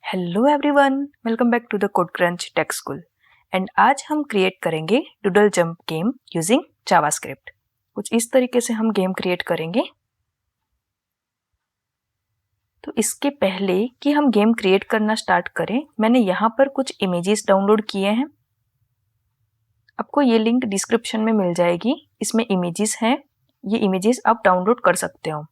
Hello everyone, welcome back to the code crunch tech school. And आज हम create करेंगे doodle jump game using JavaScript. कुछ इस तरीके से हम गेम क्रिएट करेंगे। तो इसके पहले कि हम गेम क्रिएट करना स्टार्ट करें, मैंने यहाँ पर कुछ इमेजेस डाउनलोड किए हैं। आपको ये लिंक डिस्क्रिप्शन में मिल जाएगी। इसमें इमेजेस हैं, ये इमेजेस आप डाउनलोड कर सकते हो।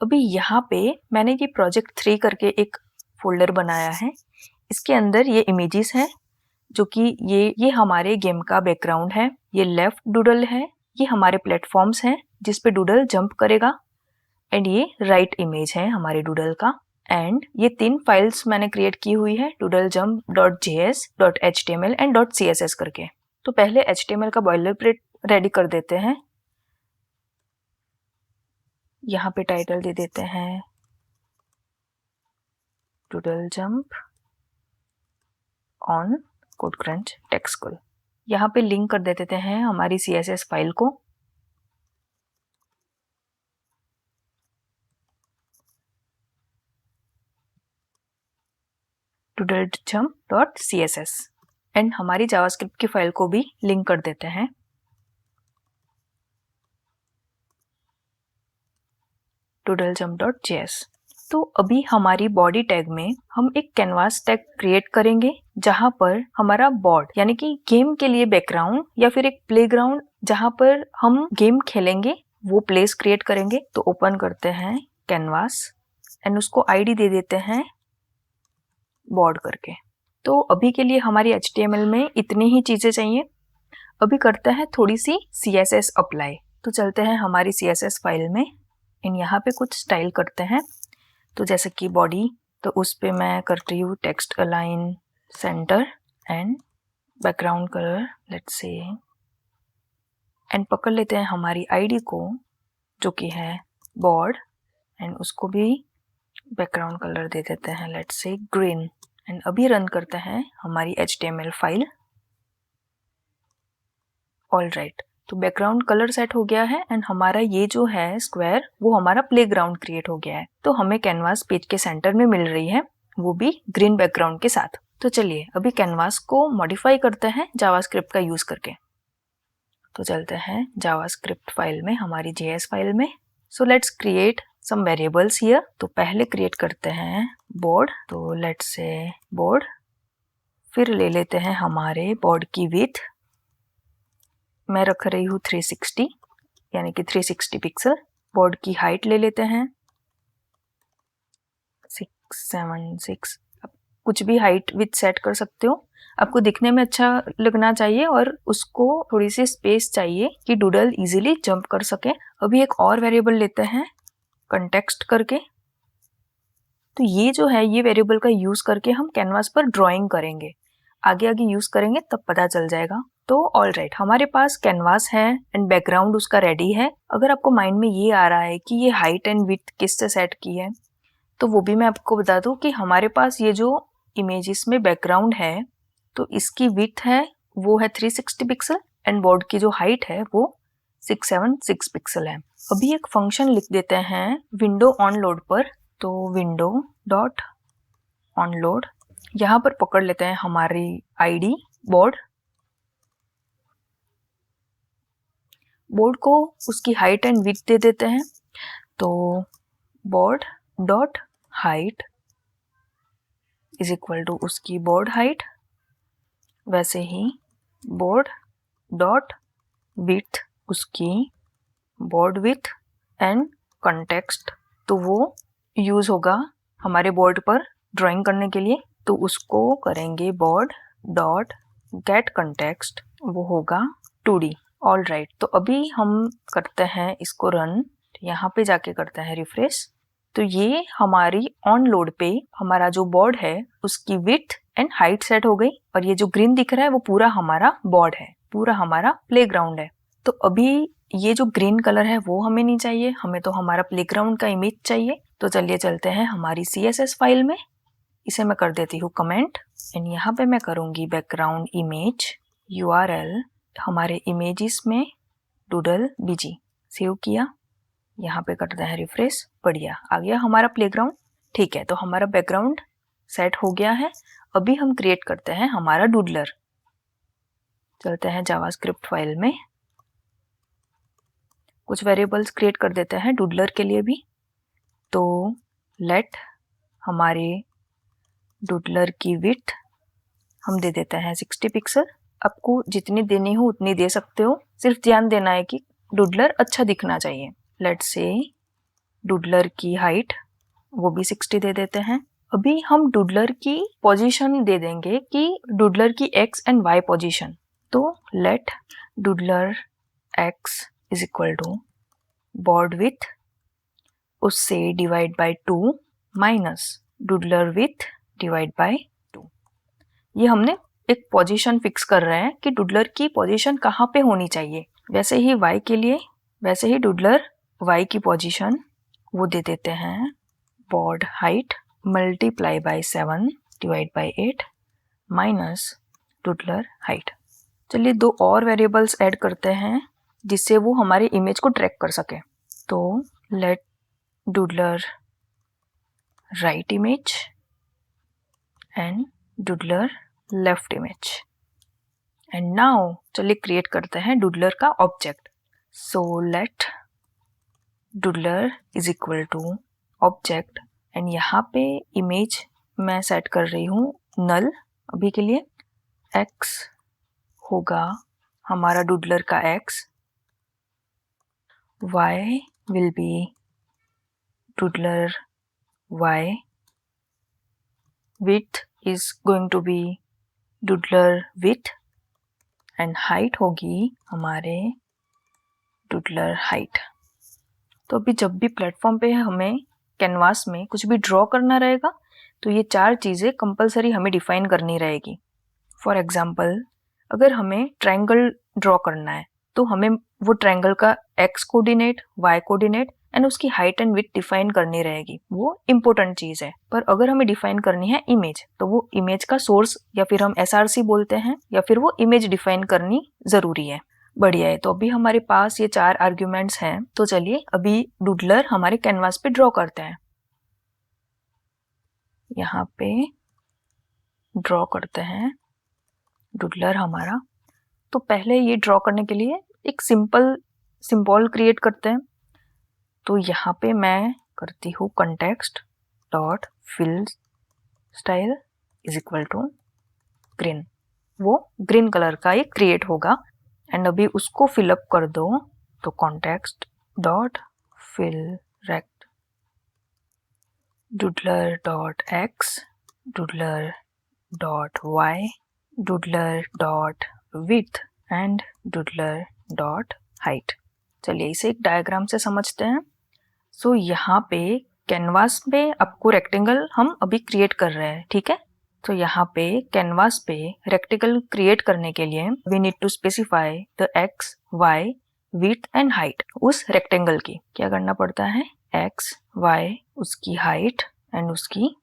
अभी यहाँ पे मैंने ये प्रोजेक्ट 3 करके एक फोल्डर बनाया है। इसके अंदर ये इमेजेस हैं जो कि ये हमारे गेम का बैकग्राउंड है। ये लेफ्ट डूडल है, ये हमारे प्लेटफॉर्म्स हैं जिस पे डूडल जंप करेगा। एंड ये राइट इमेज है हमारे डूडल का। एंड ये 3 फाइल्स मैंने क्रिएट की हुई है, doodlejump.js, .html एंड .css करके। तो पहले HTML का बॉयलरप्लेट रेडी कर देते हैं। यहाँ पे टाइटल दे देते हैं doodle jump on code crunch tech school. यहाँ पे लिंक कर देते हैं हमारी CSS फाइल को। doodlejump.css एंड हमारी जावास्क्रिप्ट की फाइल को भी लिंक कर देते हैं। doodlejump.js। तो अभी हमारी बॉडी टैग में हम एक कैनवास टैग क्रिएट करेंगे जहां पर हमारा बोर्ड यानी कि गेम के लिए बैकग्राउंड या फिर एक प्लेग्राउंड जहां पर हम गेम खेलेंगे वो प्लेस क्रिएट करेंगे। तो ओपन करते हैं कैनवास एंड उसको आईडी दे देते हैं बोर्ड करके। तो अभी के लिए हमारी HTML में इतनी ही चीजें चाहिए। अभी करते हैं थोड़ी सी CSS अप्लाई। तो चलते हैं हमारी CSS फाइल में एंड यहाँ पे कुछ स्टाइल करते हैं। तो जैसे कि बॉडी, तो उस पे मैं कर रही हूँ text align centre and background colour let's say. And पकड़ लेते हैं हमारी आईडी को जो कि है बोर्ड एंड उसको भी बैकग्राउंड कलर दे देते हैं लेट्स से ग्रीन। एंड अभी रन करते हैं हमारी HTML फाइल। ऑल राइट, तो बैकग्राउंड कलर सेट हो गया है एंड हमारा ये जो है स्क्वायर वो हमारा प्लेग्राउंड क्रिएट हो गया है। तो हमें कैनवास पेज के सेंटर में मिल रही है, वो भी ग्रीन बैकग्राउंड के साथ। तो चलिए अभी कैनवास को मॉडिफाई करते हैं जावास्क्रिप्ट का यूज करके। तो चलते हैं जावास्क्रिप्ट फाइल में, हमारी JS फाइल में। So let's create some variables here. तो पहले क्रिएट करते हैं बोर्ड, तो लेट्स से बोर्ड। फिर ले लेते हैं हमारे बोर्ड की विड्थ, मैं रख रही हूँ 360 यानी कि 360 पिक्सल। बोर्ड की हाइट ले लेते हैं 676। आप कुछ भी हाइट विथ सेट कर सकते हो, आपको दिखने में अच्छा लगना चाहिए और उसको थोड़ी सी स्पेस चाहिए कि डूडल इजीली जंप कर सके। अभी एक और वेरिएबल लेते हैं कंटेक्स्ट करके। तो ये जो है ये वेरिएबल का यूज करके हम कैनवास पर ड्राइंग करेंगे, आगे आगे यूज करेंगे तब पता चल जाएगा। तो ऑल राइट, हमारे पास कैनवास है एंड बैकग्राउंड उसका रेडी है। अगर आपको माइंड में ये आ रहा है कि ये हाइट एंड विड्थ किससे सेट की है, तो वो भी मैं आपको बता दूं कि हमारे पास ये जो इमेजेस में बैकग्राउंड है तो इसकी विड्थ है वो है 360 पिक्सल एंड बोर्ड की जो हाइट है वो 676 पिक्सल है। अभी एक फंक्शन लिख देते हैं विंडो ऑन लोड पर। तो विंडो डॉट ऑन लोड, यहाँ पर पकड़ लेते हैं हमारी आईडी बोर्ड। बोर्ड को उसकी हाइट एंड विड्थ दे देते हैं। तो board dot height is equal to उसकी बोर्ड हाइट, वैसे ही बोर्ड डॉट विड्थ उसकी बोर्ड विड्थ एंड कंटेक्स्ट, तो वो यूज होगा हमारे बोर्ड पर ड्राइंग करने के लिए। तो उसको करेंगे बोर्ड डॉट गेट कंटेक्स्ट, वो होगा 2D। ऑल राइट, तो अभी हम करते हैं इसको रन। यहाँ पे जाके करते हैं रिफ्रेश। तो ये हमारी ऑन लोड पे हमारा जो बोर्ड है उसकी विड्थ एंड हाइट सेट हो गई और ये जो ग्रीन दिख रहा है वो पूरा हमारा बोर्ड है, पूरा हमारा प्लेग्राउंड है। तो अभी ये जो ग्रीन कलर है वो हमें नहीं चाहिए, हमें तो हमारा प्लेग्राउंड का इमेज चाहिए। तो चलिए चलते हैं हमारी CSS फाइल में, इसे मैं कर देती हूँ कमेंट एंड यहाँ पे मैं करूँगी बैकग्राउंड इमेज URL हमारे इमेजेस में डूडल BG सेव किया यहाँ पे करते हैं रिफ्रेश, बढ़िया आ गया हमारा प्लेग्राउंड। ठीक है, तो हमारा बैकग्राउंड सेट हो गया है। अभी हम क्रिएट करते हैं हमारा डूडलर। चलते हैं जावास्क्रिप्ट फाइल में, कुछ वेरिएबल्स क्रिएट कर देते हैं डूडलर के लिए भी। तो लेट हमारे डूडलर की विड्थ हम दे देते हैं 60 पिक्सल। आपको जितनी देनी हो उतनी दे सकते हो, सिर्फ ध्यान देना है कि डूडलर अच्छा दिखना चाहिए। लेट्स से डूडलर की हाइट वो भी 60 दे देते हैं। अभी हम डूडलर की पोजीशन दे देंगे कि डूडलर की एक्स एंड वाई पोजीशन। तो let doodler X is equal to board width उससे divide by 2 minus doodler width divide by 2। ये हमने एक पोजीशन फिक्स कर रहे हैं कि डूडलर की पोजीशन कहाँ पे होनी चाहिए। वैसे ही y के लिए, वैसे ही डूडलर y की पोजीशन वो दे देते हैं board height multiply by 7 divide by 8 minus doodler height. चलिए दो और वेरिएबल्स ऐड करते हैं जिससे वो हमारी इमेज को ट्रैक कर सके। तो let doodler right image and doodler left image. And now चलिए क्रिएट करते हैं डूडलर का object. So let doodler is equal to object and यहाँ पे इमेज मैं सेट कर रही हूँ नल अभी के लिए। x होगा हमारा डूडलर का x, y will be doodler y, width is going to be doodler width and height होगी हमारे डूडलर हाइट। तो अभी जब भी प्लेटफॉर्म पे हमें कैनवास में कुछ भी ड्रॉ करना रहेगा तो ये चार चीज़ें कंपलसरी हमें डिफाइन करनी रहेगी। फॉर एग्जांपल अगर हमें ट्रायंगल ड्रॉ करना है तो हमें वो ट्रायंगल का x coordinate, y coordinate and उसकी हाइट एंड विड्थ डिफाइन करनी रहेगी। वो इम्पोर्टेंट चीज़ है। पर अगर हमें डिफाइन करनी है इमेज तो वो इमेज का सोर्स या फिर हम SRC बोलते हैं या फिर वो इमेज डिफाइन करनी ज़रूरी है। बढ़िया है, तो अभी हमारे पास ये चार आर्ग्यूमेंट्स हैं। तो चलिए अभी डूडलर हमारे कैनवास पे ड्रॉ करते हैं। यहाँ पे ड्रॉ करते हैं डूडलर हमारा। तो पहले ये ड्रॉ करने के लिए एक सिंपल सिंबल क्रिएट करते हैं। तो यहाँ पे मैं करती हूँ context dot fill style is equal to green. वो ग्रीन कलर का एक क्रिएट होगा एंड अभी उसको फिलअप कर दो। तो context dot fill rect doodler dot x, doodler dot y, doodler dot width and doodler dot height. चलिए इसे एक डायग्राम से समझते हैं। सो यहाँ पे कैनवास पे आपको रेक्टेंगल हम अभी क्रिएट कर रहे हैं, ठीक है। तो यहाँ पे कैनवास पे रेक्टेंगल क्रिएट करने के लिए we need to specify the X, Y, width and height उस रेक्टेंगल की। क्या करना पड़ता है, एक्स, वाई, उसकी हाइट एंड उसकी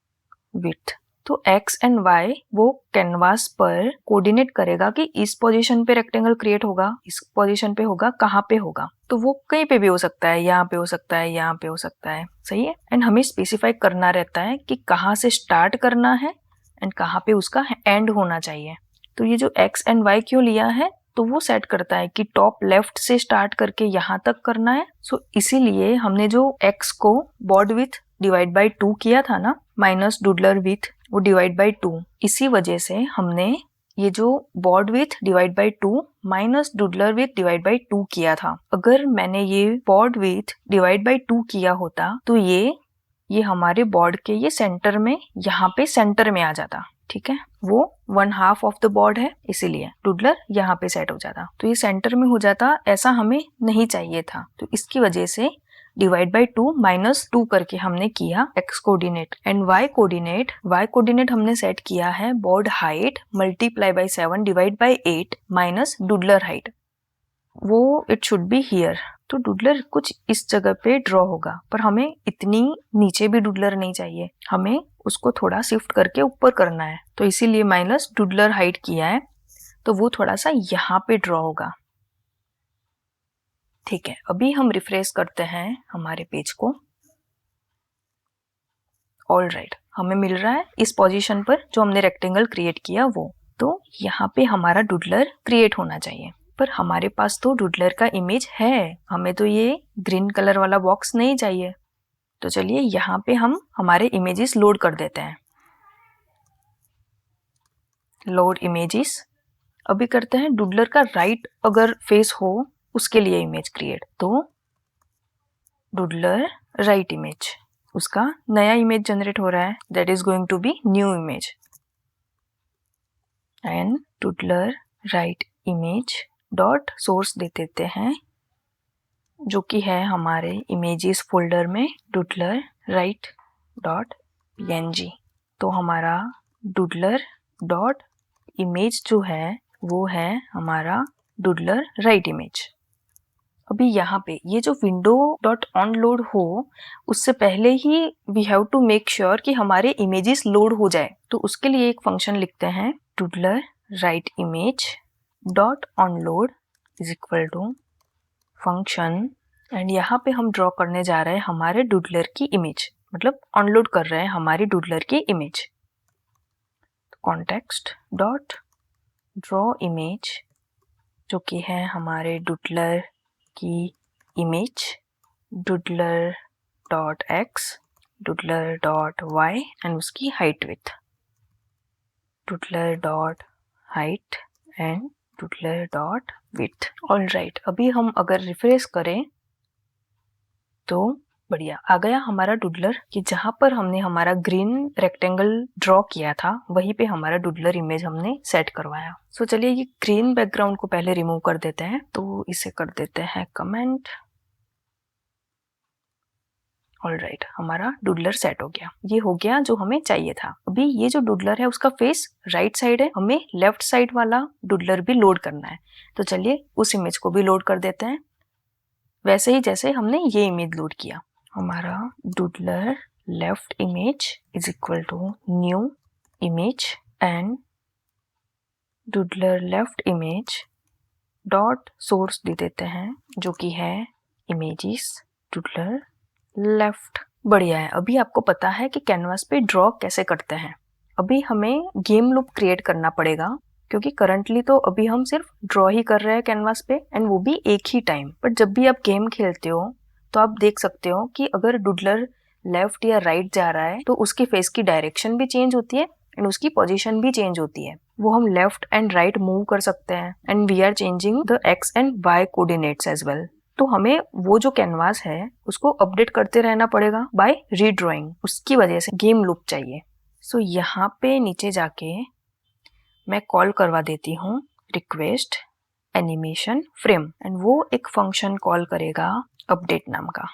विड्थ। तो x एंड y वो कैनवास पर कोऑर्डिनेट करेगा कि इस पोजीशन पे रेक्टेंगल क्रिएट होगा, इस पोजीशन पे होगा, कहाँ पे होगा। तो वो कहीं पे भी हो सकता है, यहाँ पे हो सकता है, यहाँ पे हो सकता है, सही है। एंड हमें स्पेसिफाई करना रहता है कि कहाँ से स्टार्ट करना है एंड कहाँ पे उसका एंड होना चाहिए। तो ये जो x एंड y क्यों लिया है, तो वो सेट करता है कि टॉप लेफ्ट से स्टार्ट करके यहाँ तक करना है। सो इसीलिए हमने जो x को बॉर्ड विथ डिवाइड बाई 2 किया था ना, माइनस डूडलर विथ वो डिवाइड बाई 2, इसी वजह से हमने ये जो board width divide by 2 minus doodler width divide by 2 किया था। अगर मैंने ये बॉर्ड विथ डिवाइड बाई 2 किया होता तो ये हमारे बॉर्ड के ये सेंटर में, यहाँ पे सेंटर में आ जाता, ठीक है। वो 1/2 ऑफ द बॉर्ड है, इसीलिए डूडलर यहाँ पे सेट हो जाता। तो ये सेंटर में हो जाता, ऐसा हमें नहीं चाहिए था। तो इसकी वजह से डिवाइड बाई 2 माइनस 2 करके हमने किया x coordinate and y coordinate हमने सेट किया है board height multiply by 7 divide by 8 minus doodler height. वो इट शुड बी हियर। तो डूडलर कुछ इस जगह पे ड्रॉ होगा, पर हमें इतनी नीचे भी डूडलर नहीं चाहिए, हमें उसको थोड़ा शिफ्ट करके ऊपर करना है। तो इसीलिए माइनस डूडलर हाइट किया है। तो वो थोड़ा सा यहाँ पे ड्रॉ होगा। ठीक है, अभी हम रिफ्रेश करते हैं हमारे पेज को। ऑल राइट, हमें मिल रहा है इस पोजीशन पर जो हमने रेक्टेंगल क्रिएट किया वो। तो यहाँ पे हमारा डूडलर क्रिएट होना चाहिए, पर हमारे पास तो डूडलर का इमेज है, हमें तो ये ग्रीन कलर वाला बॉक्स नहीं चाहिए। तो चलिए यहाँ पे हम हमारे इमेजेस लोड कर देते हैं। Load images. अभी करते हैं डूडलर का राइट अगर फेस हो उसके लिए इमेज क्रिएट। तो डूडलर राइट इमेज, उसका नया इमेज जनरेट हो रहा है, that is going to be new image. And doodler right image dot source दे देते हैं, जो कि है हमारे इमेजेस फोल्डर में डूडलर राइट डॉट png। तो हमारा डूडलर डॉट इमेज जो है वो है हमारा डूडलर राइट इमेज। अभी यहाँ पे ये जो विंडो डॉट ऑन लोड हो उससे पहले ही we have to make sure कि हमारे इमेजेस लोड हो जाए। तो उसके लिए एक फंक्शन लिखते हैं, doodler right image dot on load is equal to function, and यहाँ पे हम ड्रॉ करने जा रहे हैं हमारे डूडलर की इमेज, मतलब ऑनलोड कर रहे हैं हमारी डूडलर की image. Context dot draw image, जो कि है हमारे डूडलर की image, doodler dot X, doodler dot Y and उसकी height width, doodler dot height and doodler dot width. All right, अभी हम अगर रिफ्रेश करें तो बढ़िया आ गया हमारा डूडलर, कि जहां पर हमने हमारा ग्रीन रेक्टेंगल ड्रॉ किया था वहीं पे हमारा डूडलर इमेज हमने सेट करवाया। सो चलिए ये ग्रीन बैकग्राउंड को पहले रिमूव कर देते हैं, तो इसे कर देते हैं कमेंट। ऑल राइट, हमारा डूडलर सेट हो गया, ये हो गया जो हमें चाहिए था। अभी ये जो डूडलर है उसका फेस राइट साइड है, हमें लेफ्ट साइड वाला डूडलर भी लोड करना है। तो चलिए उस इमेज को भी लोड कर देते हैं, वैसे ही जैसे हमने ये इमेज लोड किया। हमारा doodler left image is equal to new image and doodler left image dot source दे देते हैं, जो कि है इमेजेस डूडलर लेफ्ट। बढ़िया है, अभी आपको पता है कि कैनवास पे ड्रॉ कैसे करते हैं। अभी हमें गेम लूप क्रिएट करना पड़ेगा, क्योंकि करंटली तो अभी हम सिर्फ ड्रॉ ही कर रहे हैं कैनवास पे, एंड वो भी एक ही टाइम। बट जब भी आप गेम खेलते हो तो आप देख सकते हो कि अगर डूडलर लेफ्ट या राइट जा रहा है तो उसके फेस की डायरेक्शन भी चेंज होती है एंड उसकी पोजीशन भी चेंज होती है। वो हम लेफ्ट एंड राइट मूव कर सकते हैं, and we are changing the X and Y coordinates as well. तो हमें वो जो कैनवास है उसको अपडेट करते रहना पड़ेगा बाय रीड्रॉइंग, उसकी वजह से गेम लूप चाहिए। सो यहाँ पे नीचे जाके मैं कॉल करवा देती हूँ रिक्वेस्ट एनिमेशन फ्रेम, एंड वो एक फंक्शन कॉल करेगा अपडेट नाम का।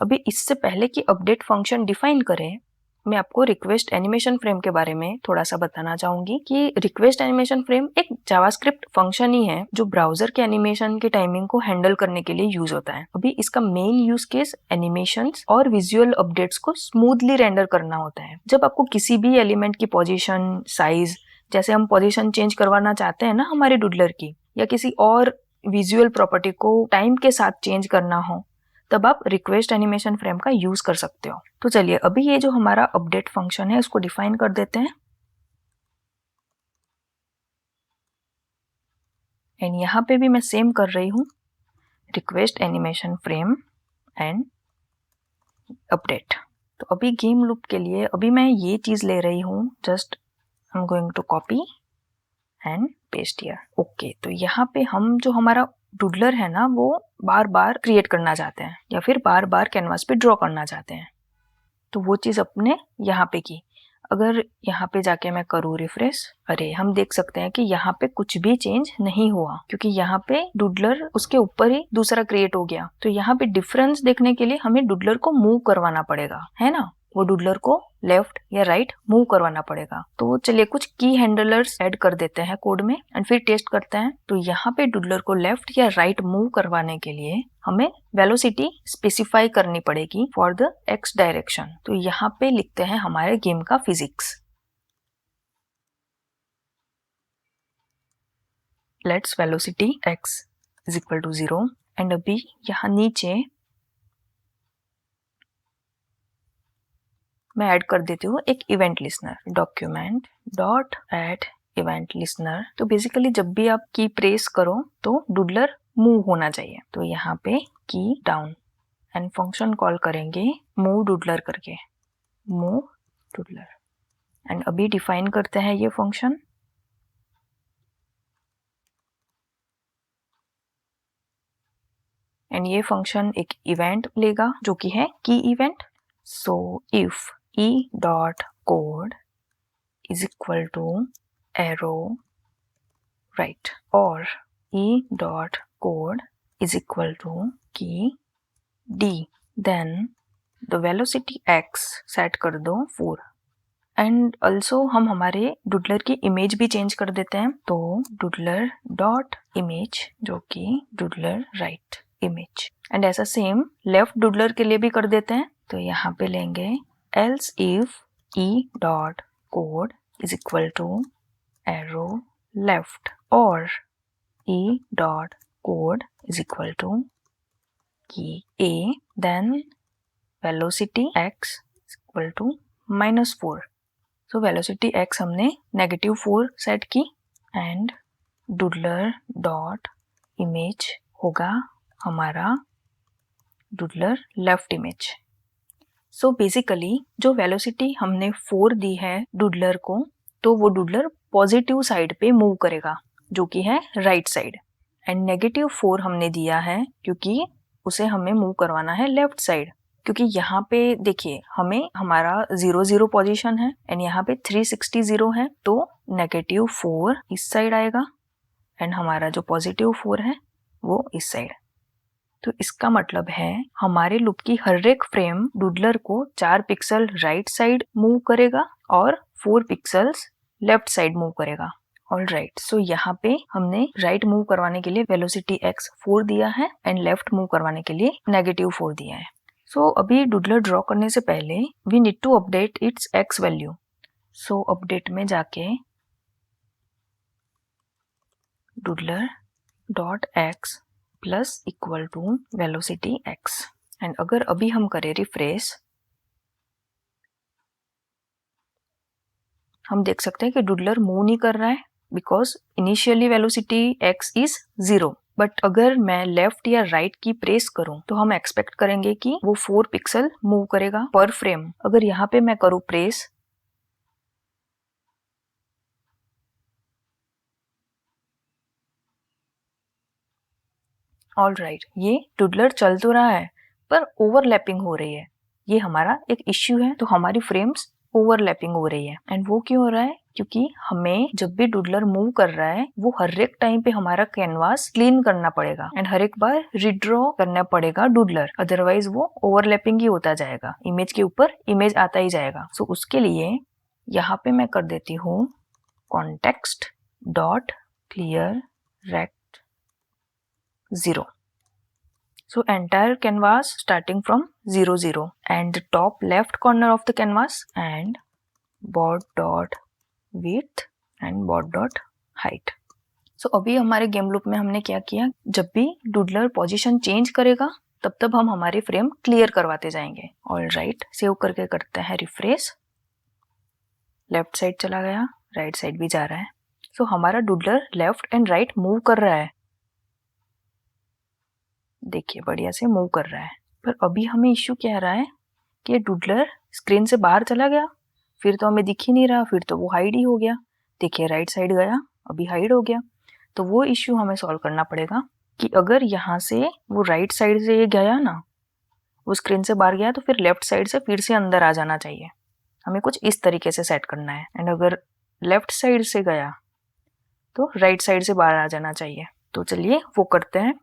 अभी इससे पहले कि अपडेट फंक्शन डिफाइन करें, मैं आपको रिक्वेस्ट एनिमेशन फ्रेम के बारे में थोड़ा सा बताना चाहूंगी कि रिक्वेस्ट एनिमेशन फ्रेम एक जावास्क्रिप्ट फंक्शन ही है जो ब्राउजर के एनिमेशन के टाइमिंग को हैंडल करने के लिए यूज होता है। अभी इसका मेन यूज केस एनिमेशंस और विजुअल अपडेट्स को स्मूथली रेंडर करना होता है। जब आपको किसी भी एलिमेंट की पोजीशन, साइज, जैसे हम पोजीशन चेंज करवाना चाहते हैं ना हमारे डूडलर की, या किसी और विजुअल प्रॉपर्टी को टाइम के साथ चेंज करना हो, तब आप रिक्वेस्ट एनिमेशन फ्रेम का यूज कर सकते हो। तो चलिए अभी ये जो हमारा अपडेट फंक्शन है उसको डिफाइन कर देते हैं, एंड यहाँ पे भी मैं सेम कर रही हूँ, request animation frame and update. तो अभी गेम लूप के लिए अभी मैं ये चीज ले रही हूँ, just I am going to copy and paste here. Okay, तो यहाँ पे हम जो हमारा डूडलर है ना वो बार बार क्रिएट करना चाहते हैं या फिर बार बार कैनवास पे ड्रॉ करना चाहते हैं, तो वो चीज अपने यहाँ पे की। अगर यहाँ पे जाके मैं करूँ रिफ्रेश, अरे हम देख सकते हैं कि यहाँ पे कुछ भी चेंज नहीं हुआ, क्योंकि यहाँ पे डूडलर उसके ऊपर ही दूसरा क्रिएट हो गया। तो यहाँ पे डिफरेंस देखने के लिए हमें डूडलर को मूव करवाना पड़ेगा, है ना, वो डूडलर को लेफ्ट या राइट मूव करवाना पड़ेगा। तो चलिए कुछ की हैंडलर्स ऐड कर देते हैं कोड में एंड फिर टेस्ट करते हैं। तो यहाँ पे डूडलर को लेफ्ट या राइट मूव करवाने के लिए हमें वेलोसिटी स्पेसिफाई करनी पड़ेगी फॉर द एक्स डायरेक्शन। तो यहाँ पे लिखते हैं हमारे गेम का physics, let's velocity x is equal to 0 and अभी यहाँ नीचे मैं ऐड कर देती हूँ एक event listener, document dot add event listener. तो बेसिकली जब भी आप की प्रेस करो तो डूडलर मूव होना चाहिए। तो यहाँ पे key down and function call करेंगे मूव डूडलर करके, मूव डूडलर। एंड अभी डिफाइन करते हैं ये फंक्शन, एंड ये फंक्शन एक इवेंट लेगा जो कि है key event. So if e dot code is equal to arrow right और e dot code is equal to key D, then the velocity x set कर दो 4। एंड ऑल्सो हम हमारे डूडलर की इमेज भी चेंज कर देते हैं। तो डूडलर डॉट इमेज जो कि डूडलर राइट इमेज, एंड ऐसा सेम लेफ्ट डूडलर के लिए भी कर देते हैं। तो यहाँ पे लेंगे else if e dot code is equal to arrow left और e dot code is equal to key A, then velocity x equal to -4। So velocity x हमने -4 सेट की एंड डूडलर डॉट इमेज होगा हमारा doodler left image. So basically जो velocity हमने 4 दी है doodler को, तो वो डूडलर पॉजिटिव साइड पे मूव करेगा जो कि है राइट साइड, एंड -4 हमने दिया है क्योंकि उसे हमें मूव करवाना है लेफ्ट साइड। क्योंकि यहाँ पे देखिए हमें हमारा 0 पोजीशन है एंड यहाँ पे 360 है, तो -4 इस साइड आएगा एंड हमारा जो +4 है वो इस साइड। तो इसका मतलब है हमारे लूप की हर एक फ्रेम डूडलर को 4 पिक्सल राइट साइड मूव करेगा और 4 पिक्सल्स लेफ्ट साइड मूव करेगा। ऑलराइट, सो यहाँ पे हमने राइट मूव करवाने के लिए वेलोसिटी x 4 दिया है एंड लेफ्ट मूव करवाने के लिए -4 दिया है। सो अभी डूडलर ड्रॉ करने से पहले we need to update its x value. So update में जाके doodler dot x plus equal to velocity x, and अगर अभी हम करें रिफ्रेश, हम देख सकते हैं कि डूडलर मूव नहीं कर रहा है because initially velocity x is 0। But अगर मैं लेफ्ट या राइट की प्रेस करूं तो हम एक्सपेक्ट करेंगे कि वो 4 पिक्सल मूव करेगा पर फ्रेम। अगर यहाँ पे मैं करूं प्रेस, ऑलराइट, ये डूडलर चल तो रहा है पर ओवरलैपिंग हो रही है। ये हमारा एक इश्यू है, तो हमारी फ्रेम्स ओवरलैपिंग हो रही है। एंड वो क्यों हो रहा है? क्योंकि हमें जब भी डूडलर मूव कर रहा है वो हर एक टाइम पे हमारा कैनवास क्लीन करना पड़ेगा एंड हर एक बार रिड्रॉ करना पड़ेगा डूडलर, अदरवाइज वो ओवरलैपिंग ही होता जाएगा, इमेज के ऊपर इमेज आता ही जाएगा। सो उसके लिए यहाँ पे मैं कर देती हूँ context dot clear rect 0। So entire canvas starting from 0 0 and the top left corner of the canvas and board dot width and board dot height. So अभी हमारे गेम लूप में हमने क्या किया, जब भी डूडलर पोजीशन चेंज करेगा तब हम हमारी फ्रेम क्लियर करवाते जाएंगे। ऑलराइट, सेव करके करते हैं रिफ्रेश, लेफ्ट साइड चला गया, राइट साइड भी जा रहा है। सो हमारा doodler left and right move कर रहा है, देखिए बढ़िया से मूव कर रहा है। पर अभी हमें इश्यू क्या आ रहा है कि डूडलर स्क्रीन से बाहर चला गया, फिर तो हमें दिख ही नहीं रहा, फिर तो वो हाइड ही हो गया। देखिए राइट साइड गया, अभी हाइड हो गया। तो वो इश्यू हमें सॉल्व करना पड़ेगा कि अगर यहाँ से वो राइट साइड से ये गया ना, वो स्क्रीन से बाहर गया, तो फिर लेफ्ट साइड से फिर से अंदर आ जाना चाहिए। हमें कुछ इस तरीके से सेट करना है। एंड अगर लेफ्ट साइड से गया तो राइट साइड से बाहर आ जाना चाहिए। तो चलिए वो करते हैं।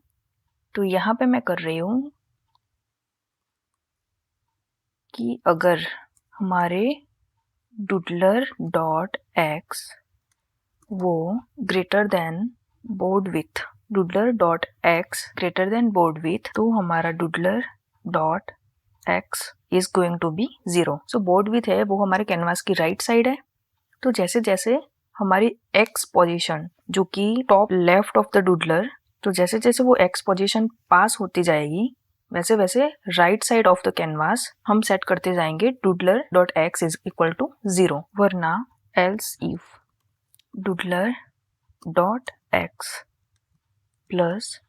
तो यहाँ पे मैं कर रही हूँ कि अगर हमारे डूडलर डॉट एक्स वो greater than board width, doodler dot X greater than board width, तो हमारा doodler dot x is going to be 0। So board width है वो हमारे कैनवास की राइट साइड है। तो जैसे जैसे हमारी एक्स पोजीशन जो कि top left of the doodler तो जैसे जैसे वो x पोजीशन पास होती जाएगी वैसे वैसे right side of the canvas हम सेट करते जाएंगे doodler dot x is equal to 0, वरना else if doodler dot x plus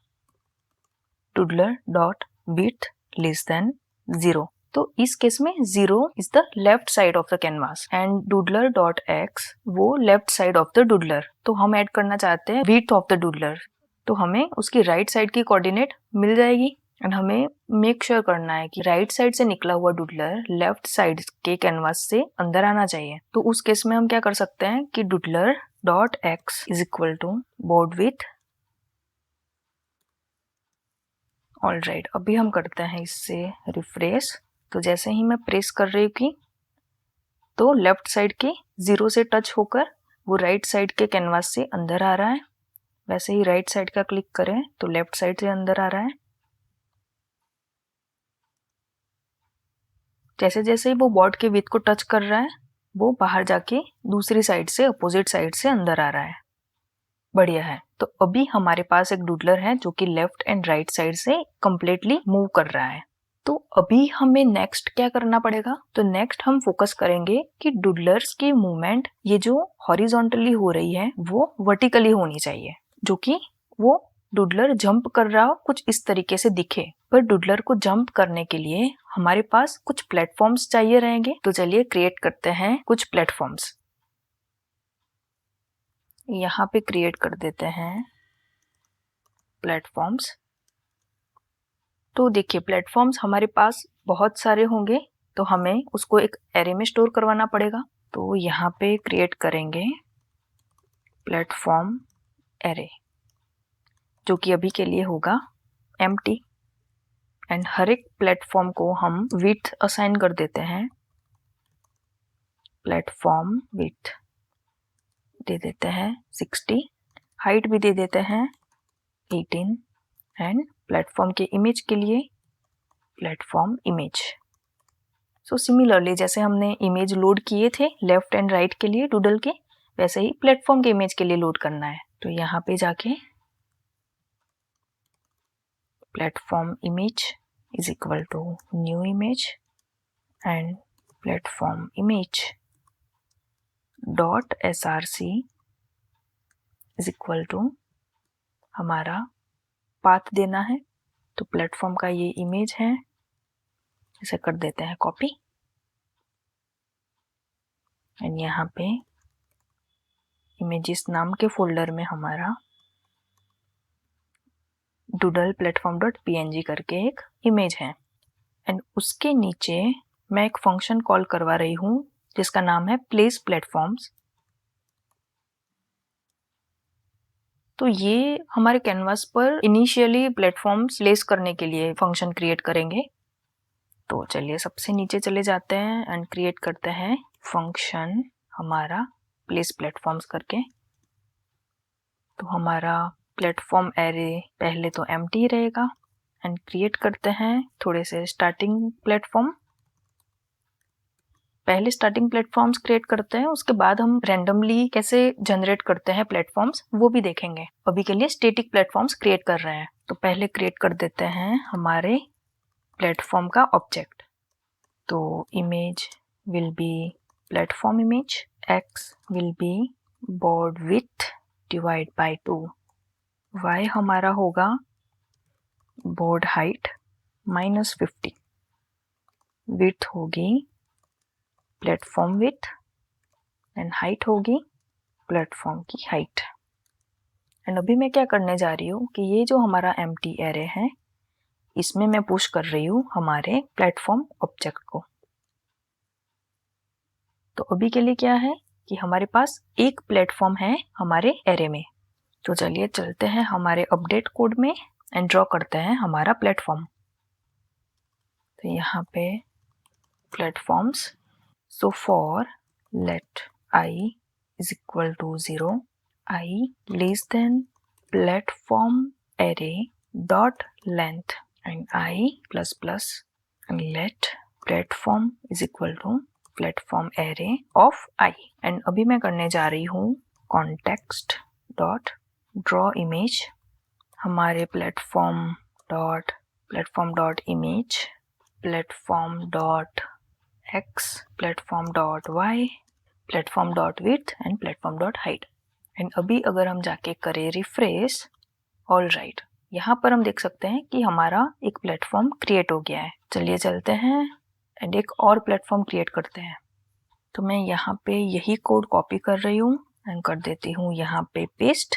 doodler dot width less than 0। तो इस केस में 0 is the left side of the canvas and doodler dot x वो left side of the doodler. तो हम add करना चाहते हैं विड्थ ऑफ द डूडलर, तो हमें उसकी राइट साइड की कोऑर्डिनेट मिल जाएगी एंड हमें मेक श्योर करना है कि राइट साइड से निकला हुआ डूडलर लेफ्ट साइड के कैनवास से अंदर आना चाहिए। तो उस केस में हम क्या कर सकते हैं कि doodler dot x is equal to board width. Alright, अभी हम करते हैं इससे रिफ्रेश। तो जैसे ही मैं प्रेस कर रही हूँ तो लेफ्ट साइड के 0 से टच होकर वो राइट साइड के कैनवास से अंदर आ रहा है। वैसे ही राइट साइड का क्लिक करें तो लेफ्ट साइड से अंदर आ रहा है। जैसे जैसे ही वो बोर्ड के विड्थ को टच कर रहा है वो बाहर जाके दूसरी साइड से अपोजिट साइड से अंदर आ रहा है। बढ़िया है। तो अभी हमारे पास एक डूडलर है जो कि लेफ्ट एंड राइट साइड से कंप्लीटली मूव कर रहा है। तो अभी हमें नेक्स्ट क्या करना पड़ेगा? तो नेक्स्ट हम फोकस करेंगे कि डूडलर्स की मूवमेंट ये जो हॉरिजॉन्टली हो रही है वो वर्टिकली होनी चाहिए, जो कि वो डूडलर जंप कर रहा हो कुछ इस तरीके से दिखे। पर डूडलर को जंप करने के लिए हमारे पास कुछ प्लेटफॉर्म्स चाहिए रहेंगे। तो चलिए क्रिएट करते हैं कुछ प्लेटफॉर्म्स। यहाँ पे क्रिएट कर देते हैं प्लेटफॉर्म्स। तो देखिए प्लेटफॉर्म्स हमारे पास बहुत सारे होंगे तो हमें उसको एक एरे में स्टोर करवाना पड़ेगा। तो यहाँ पे क्रिएट करेंगे प्लेटफॉर्म एरे, जो कि अभी के लिए होगा एम्प्टी एंड हर एक प्लेटफॉर्म को हम विड्थ असाइन कर देते हैं। प्लेटफॉर्म विड्थ दे देते हैं 60, हाइट भी दे देते हैं 18 एंड प्लेटफॉर्म के इमेज के लिए प्लेटफॉर्म इमेज। सो सिमिलरली जैसे हमने इमेज लोड किए थे लेफ्ट एंड राइट के लिए डूडल के, वैसे ही प्लेटफॉर्म के इमेज के लिए लोड करना है। तो यहाँ पे जाके platform image is equal to new image and platform image dot src is equal to हमारा पाथ देना है। तो प्लेटफॉर्म का ये इमेज है, इसे कर देते हैं कॉपी एंड यहाँ पे इमेजेस नाम के फोल्डर में हमारा डूडल प्लेटफॉर्म डॉट png करके एक इमेज है एंड उसके नीचे मैं एक फंक्शन कॉल करवा रही हूँ जिसका नाम है प्लेस प्लेटफॉर्म्स। तो ये हमारे कैनवास पर इनिशियली प्लेटफॉर्म्स प्लेस करने के लिए फंक्शन क्रिएट करेंगे। तो चलिए सबसे नीचे चले जाते हैं एंड क्रिएट करते हैं फंक्शन हमारा प्लेस प्लेटफॉर्म्स करके। तो हमारा प्लेटफॉर्म एरे पहले तो एम्प्टी रहेगा एंड क्रिएट करते हैं थोड़े से स्टार्टिंग प्लेटफॉर्म। पहले स्टार्टिंग प्लेटफॉर्म्स क्रिएट करते हैं, उसके बाद हम रैंडमली कैसे जनरेट करते हैं प्लेटफॉर्म्स वो भी देखेंगे। अभी के लिए स्टैटिक प्लेटफॉर्म्स क्रिएट कर रहे हैं। तो पहले क्रिएट कर देते हैं हमारे प्लेटफॉर्म का ऑब्जेक्ट। तो image will be platform image, x will be board width divide by 2, y हमारा होगा बोर्ड हाइट -50, विड्थ होगी प्लेटफॉर्म विड्थ एंड हाइट होगी प्लेटफॉर्म की हाइट। एंड अभी मैं क्या करने जा रही हूँ कि ये जो हमारा एम्प्टी एरे है इसमें मैं पुश कर रही हूँ हमारे प्लेटफॉर्म ऑब्जेक्ट को। तो अभी के लिए क्या है कि हमारे पास एक प्लेटफॉर्म है हमारे एरे में। तो चलिए चलते हैं हमारे अपडेट कोड में एंड ड्रॉ करते हैं हमारा प्लेटफॉर्म। तो यहाँ पे platforms, so for let I is equal to 0, I less than platform array dot length and I plus plus and let platform is equal to platform array of I। And अभी मैं करने जा रही हूँ context dot draw image हमारे platform dot image, platform dot X, platform dot Y, platform dot width and platform dot height. And अभी अगर हम जाके करें रिफ्रेश, ऑल राइट, यहाँ पर हम देख सकते हैं कि हमारा एक प्लेटफॉर्म क्रिएट हो गया है। चलिए चलते हैं एंड एक और प्लेटफॉर्म क्रिएट करते हैं। तो मैं यहाँ पे यही कोड कॉपी कर रही हूँ एंड कर देती हूँ यहाँ पे पेस्ट,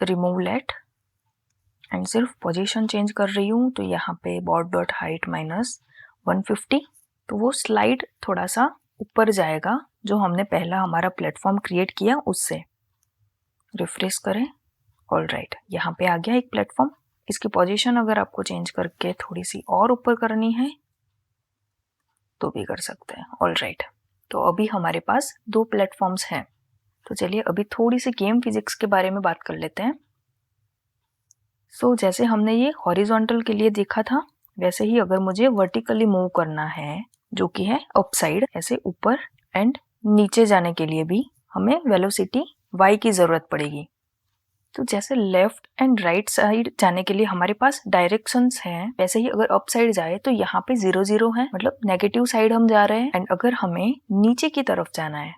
रिमूव लेट एंड सिर्फ पोजीशन चेंज कर रही हूँ। तो यहाँ पे बोर्ड डॉट हाइट -150, तो वो स्लाइड थोड़ा सा ऊपर जाएगा जो हमने पहला हमारा प्लेटफॉर्म क्रिएट किया उससे। रिफ्रेश करें, ऑल राइट, यहाँ पे आ गया एक प्लेटफॉर्म। इसकी पोजीशन अगर आपको चेंज करके थोड़ी सी और ऊपर करनी है तो भी कर सकते हैं, ऑल राइट। तो अभी हमारे पास 2 प्लेटफॉर्म्स हैं। तो चलिए अभी थोड़ी सी गेम फिजिक्स के बारे में बात कर लेते हैं। सो जैसे हमने ये हॉरिजॉन्टल के लिए देखा था, वैसे ही अगर मुझे वर्टिकली मूव करना है, जो कि है अपसाइड, ऐसे ऊपर एंड नीचे जाने के लिए भी हमें वेलोसिटी y की जरूरत पड़ेगी। तो जैसे लेफ्ट एंड राइट साइड जाने के लिए हमारे पास डायरेक्शंस हैं, वैसे ही अगर अप साइड जाए तो यहाँ पे 0 0 है, मतलब नेगेटिव साइड हम जा रहे हैं। एंड अगर हमें नीचे की तरफ जाना है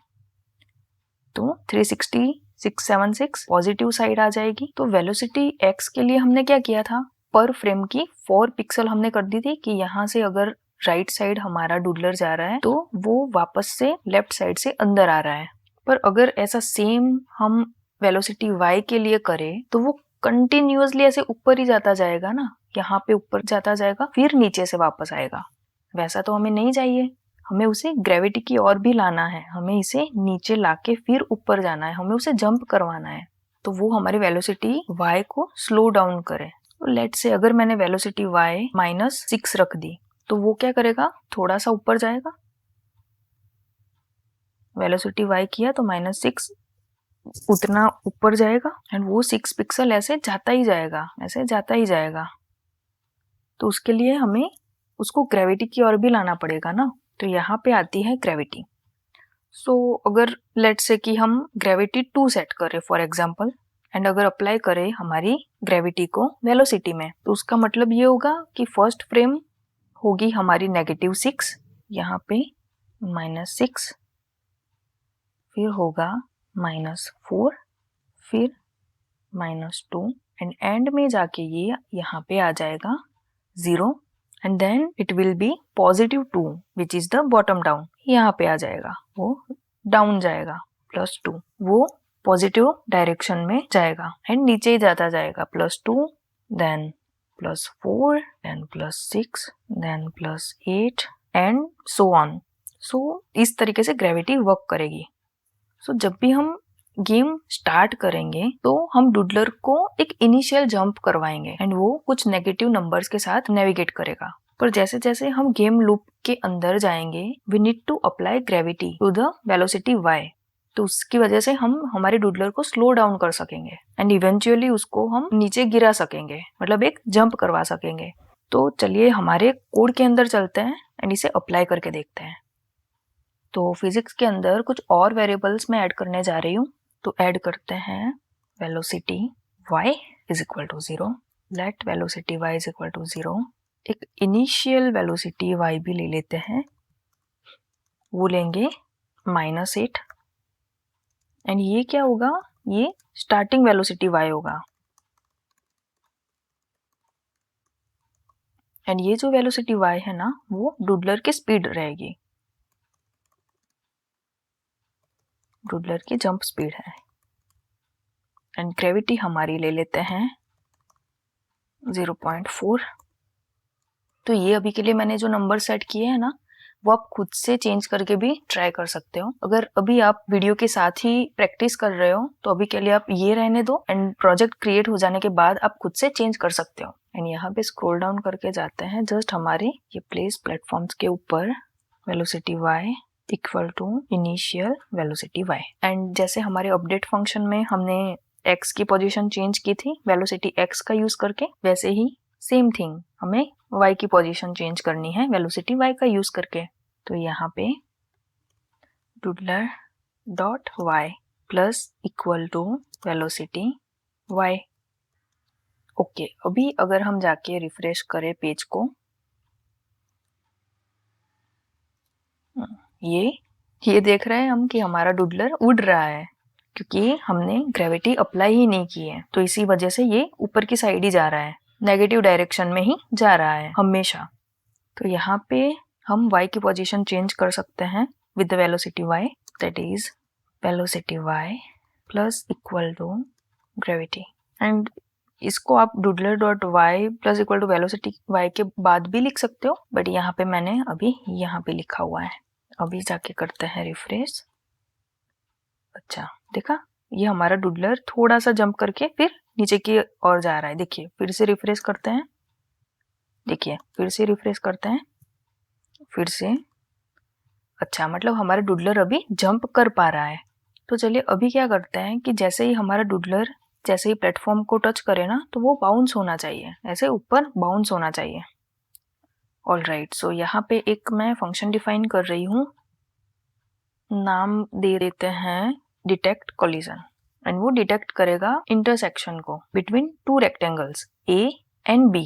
तो 360 676 पॉजिटिव साइड आ जाएगी। तो वेलोसिटी x के लिए हमने क्या किया था, पर फ्रेम की 4 पिक्सल हमने कर दी थी कि यहाँ से अगर राइट साइड हमारा डूडलर जा रहा है तो वो वापस से लेफ्ट साइड से अंदर आ रहा है। पर अगर ऐसा सेम हम वेलोसिटी y के लिए करें तो वो कंटिन्यूअसली ऐसे ऊपर ही जाता जाएगा ना, यहाँ पे ऊपर जाता जाएगा फिर नीचे से वापस आएगा। वैसा तो हमें नहीं चाहिए, हमें उसे ग्रेविटी की ओर भी लाना है, हमें इसे नीचे लाके फिर ऊपर जाना है, हमें उसे जंप करवाना है। तो वो हमारी वेलोसिटी y को स्लो डाउन करे। तो लेट्स से अगर मैंने वेलोसिटी y -6 रख दी तो वो क्या करेगा, थोड़ा सा ऊपर जाएगा। वेलोसिटी y किया तो -6 उतना ऊपर जाएगा एंड वो 6 पिक्सल ऐसे जाता ही जाएगा, ऐसे जाता ही जाएगा। तो उसके लिए हमें उसको ग्रेविटी की ओर भी लाना पड़ेगा ना। तो यहाँ पे आती है ग्रेविटी। सो अगर लेट्स से कि हम ग्रेविटी 2 सेट करें फॉर एग्जांपल, एंड अगर अप्लाई करें हमारी ग्रेविटी को वेलोसिटी में, तो उसका मतलब ये होगा कि फर्स्ट फ्रेम होगी हमारी -6, यहाँ पे -6, फिर होगा -4, फिर -2 एंड एंड में जाके ये यहाँ पे आ जाएगा 0 and then it will be +2 which is the bottom down. यहाँ पे आ जाएगा, वो डाउन जाएगा +2, वो पॉजिटिव डायरेक्शन में जाएगा एंड नीचे ही जाता जाएगा, +2 then +4 then +6 then +8 and so on. So इस तरीके से ग्रेविटी वर्क करेगी। सो जब भी हम गेम स्टार्ट करेंगे तो हम डूडलर को एक इनिशियल जंप करवाएंगे एंड वो कुछ नेगेटिव नंबर्स के साथ नेविगेट करेगा। पर जैसे जैसे हम गेम लूप के अंदर जाएंगे, we need to apply gravity to the velocity y। तो उसकी वजह से हम हमारे डूडलर को स्लो डाउन कर सकेंगे एंड इवेंचुअली उसको हम नीचे गिरा सकेंगे, मतलब एक जंप करवा सकेंगे। तो चलिए हमारे कोड के अंदर चलते हैं एंड इसे अप्लाई करके देखते हैं। तो फिजिक्स के अंदर कुछ और वेरिएबल्स मैं ऐड करने जा रही हूँ। तो ऐड करते हैं velocity y = 0, let velocity y = 0, एक इनिशियल वेलोसिटी y भी ले लेते हैं, वो लेंगे -8 एंड ये क्या होगा, ये स्टार्टिंग वेलोसिटी y होगा एंड ये जो वेलोसिटी y है ना, वो डूडलर की स्पीड रहेगी, डूडलर की जंप स्पीड है। एंड ग्रेविटी हमारी ले लेते हैं 0.4। तो ये अभी के लिए मैंने जो नंबर सेट किए हैं ना, वो आप खुद से चेंज करके भी ट्राई कर सकते हो। अगर अभी आप वीडियो के साथ ही प्रैक्टिस कर रहे हो तो अभी के लिए आप ये रहने दो एंड प्रोजेक्ट क्रिएट हो जाने के बाद आप खुद से चेंज कर सकते हो। एंड यहाँ पे स्क्रॉल डाउन करके जाते हैं जस्ट हमारे ये प्लेस प्लेटफॉर्म्स के ऊपर, velocity y = initial velocity y। And जैसे हमारे अपडेट फंक्शन में हमने x की पोजीशन चेंज की थी वेलोसिटी x का यूज करके, वैसे ही सेम थिंग हमें y की पोजीशन चेंज करनी है वेलोसिटी y का यूज करके। तो यहाँ पे doodler dot y = velocity y। Okay, अभी अगर हम जाके रिफ्रेश करें पेज को, ये देख रहे हैं हम कि हमारा डूडलर उड़ रहा है, क्योंकि हमने ग्रेविटी अप्लाई ही नहीं की है, तो इसी वजह से ये ऊपर की साइड ही जा रहा है, नेगेटिव डायरेक्शन में ही जा रहा है हमेशा। तो यहाँ पे हम y की पोजीशन चेंज कर सकते हैं with the velocity y, that is velocity y plus equal to gravity. And इसको आप doodler dot Y plus equal to velocity y के बाद भी लिख सकते हो, बट यहाँ पे मैंने अभी यहाँ पे लिखा हुआ है। अभी जाके करते हैं रिफ्रेश। अच्छा देखा, ये हमारा डूडलर थोड़ा सा जंप करके फिर नीचे की ओर जा रहा है। देखिए फिर से रिफ्रेश करते हैं, देखिए फिर से रिफ्रेश करते हैं, फिर से। अच्छा, मतलब हमारा डूडलर अभी जंप कर पा रहा है। तो चलिए अभी क्या करते हैं कि जैसे ही हमारा डूडलर जैसे ही प्लेटफॉर्म को टच करे ना, तो वो बाउंस होना चाहिए, ऐसे ऊपर बाउंस होना चाहिए। ऑल राइट, सो यहाँ पे एक मैं फंक्शन डिफाइन कर रही हूँ, नाम दे देते हैं डिटेक्ट कोलिजन, एंड वो डिटेक्ट करेगा इंटरसेक्शन को between two rectangles A and B.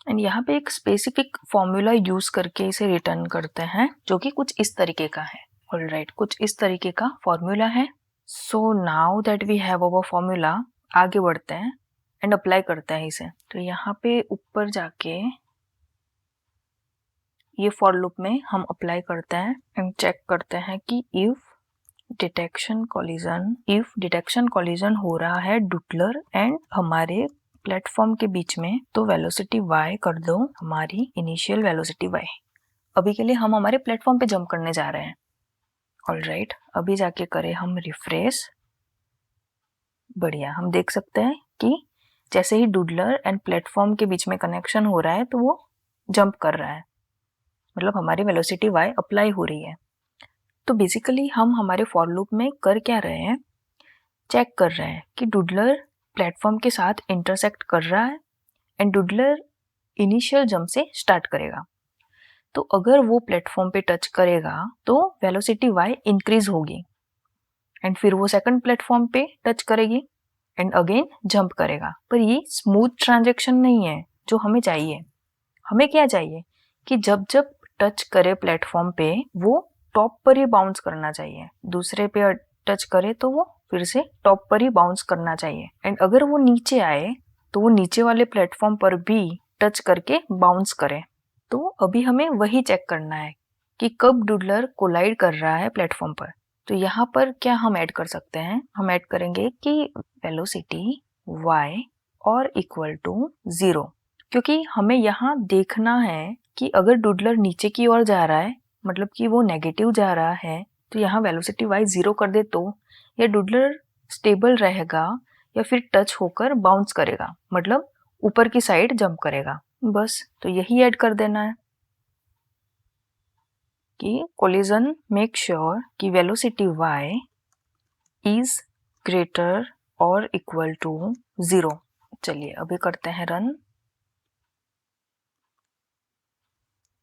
And यहाँ पे एक स्पेसिफिक फॉर्मूला यूज करके इसे रिटर्न करते हैं, जो कि कुछ इस तरीके का है। ऑलराइट, कुछ इस तरीके का फॉर्मूला है। So now that we have our formula, आगे बढ़ते हैं एंड अप्लाई करते हैं इसे। तो यहाँ पे ऊपर जाके ये फॉर लूप में हम अप्लाई करते हैं एंड चेक करते हैं कि इफ डिटेक्शन कोलिजन हो रहा है डूडलर एंड हमारे प्लेटफॉर्म के बीच में, तो वेलोसिटी y कर दो हमारी इनिशियल वेलोसिटी y। अभी के लिए हम हमारे प्लेटफॉर्म पे जंप करने जा रहे हैं। ऑलराइट, अभी जाके करें हम रिफ्रेश। बढ़िया, हम देख सकते हैं कि जैसे ही डूडलर एंड प्लेटफॉर्म के बीच में कनेक्शन हो रहा है, तो वो जंप कर रहा है, मतलब हमारी वेलोसिटी y अप्लाई हो रही है। तो बेसिकली हम हमारे फॉर लूप में कर क्या रहे हैं, चेक कर रहे हैं कि डूडलर प्लेटफॉर्म के साथ इंटरसेक्ट कर रहा है एंड डूडलर इनिशियल जंप से स्टार्ट करेगा। तो अगर वो प्लेटफॉर्म पे टच करेगा तो वेलोसिटी y इंक्रीज होगी, एंड फिर वो सेकंड प्लेटफॉर्म पे टच करेगी एंड अगेन जंप करेगा। पर ये स्मूथ ट्रांजैक्शन नहीं है जो हमें चाहिए। हमें क्या चाहिए कि जब जब टच करे प्लेटफॉर्म पे, वो टॉप पर ही बाउंस करना चाहिए। दूसरे पे टच करे तो वो फिर से टॉप पर ही बाउंस करना चाहिए, एंड अगर वो नीचे आए तो वो नीचे वाले प्लेटफॉर्म पर भी टच करके बाउंस करे। तो अभी हमें वही चेक करना है कि कब डूडलर कोलाइड कर रहा है प्लेटफॉर्म पर। तो यहाँ पर क्या हम ऐड कर सकते हैं, हम ऐड करेंगे कि वेलोसिटी y और इक्वल टू 0, क्योंकि हमें यहाँ देखना है कि अगर डूडलर नीचे की ओर जा रहा है, मतलब कि वो नेगेटिव जा रहा है, तो यहाँ वेलोसिटी y 0 कर दे तो यह डूडलर स्टेबल रहेगा या फिर टच होकर बाउंस करेगा, मतलब ऊपर की साइड जंप करेगा। बस, तो यही ऐड कर देना है कि कोलिजन मेक श्योर कि वेलोसिटी y इज ग्रेटर और इक्वल टू 0। चलिए अभी करते हैं रन।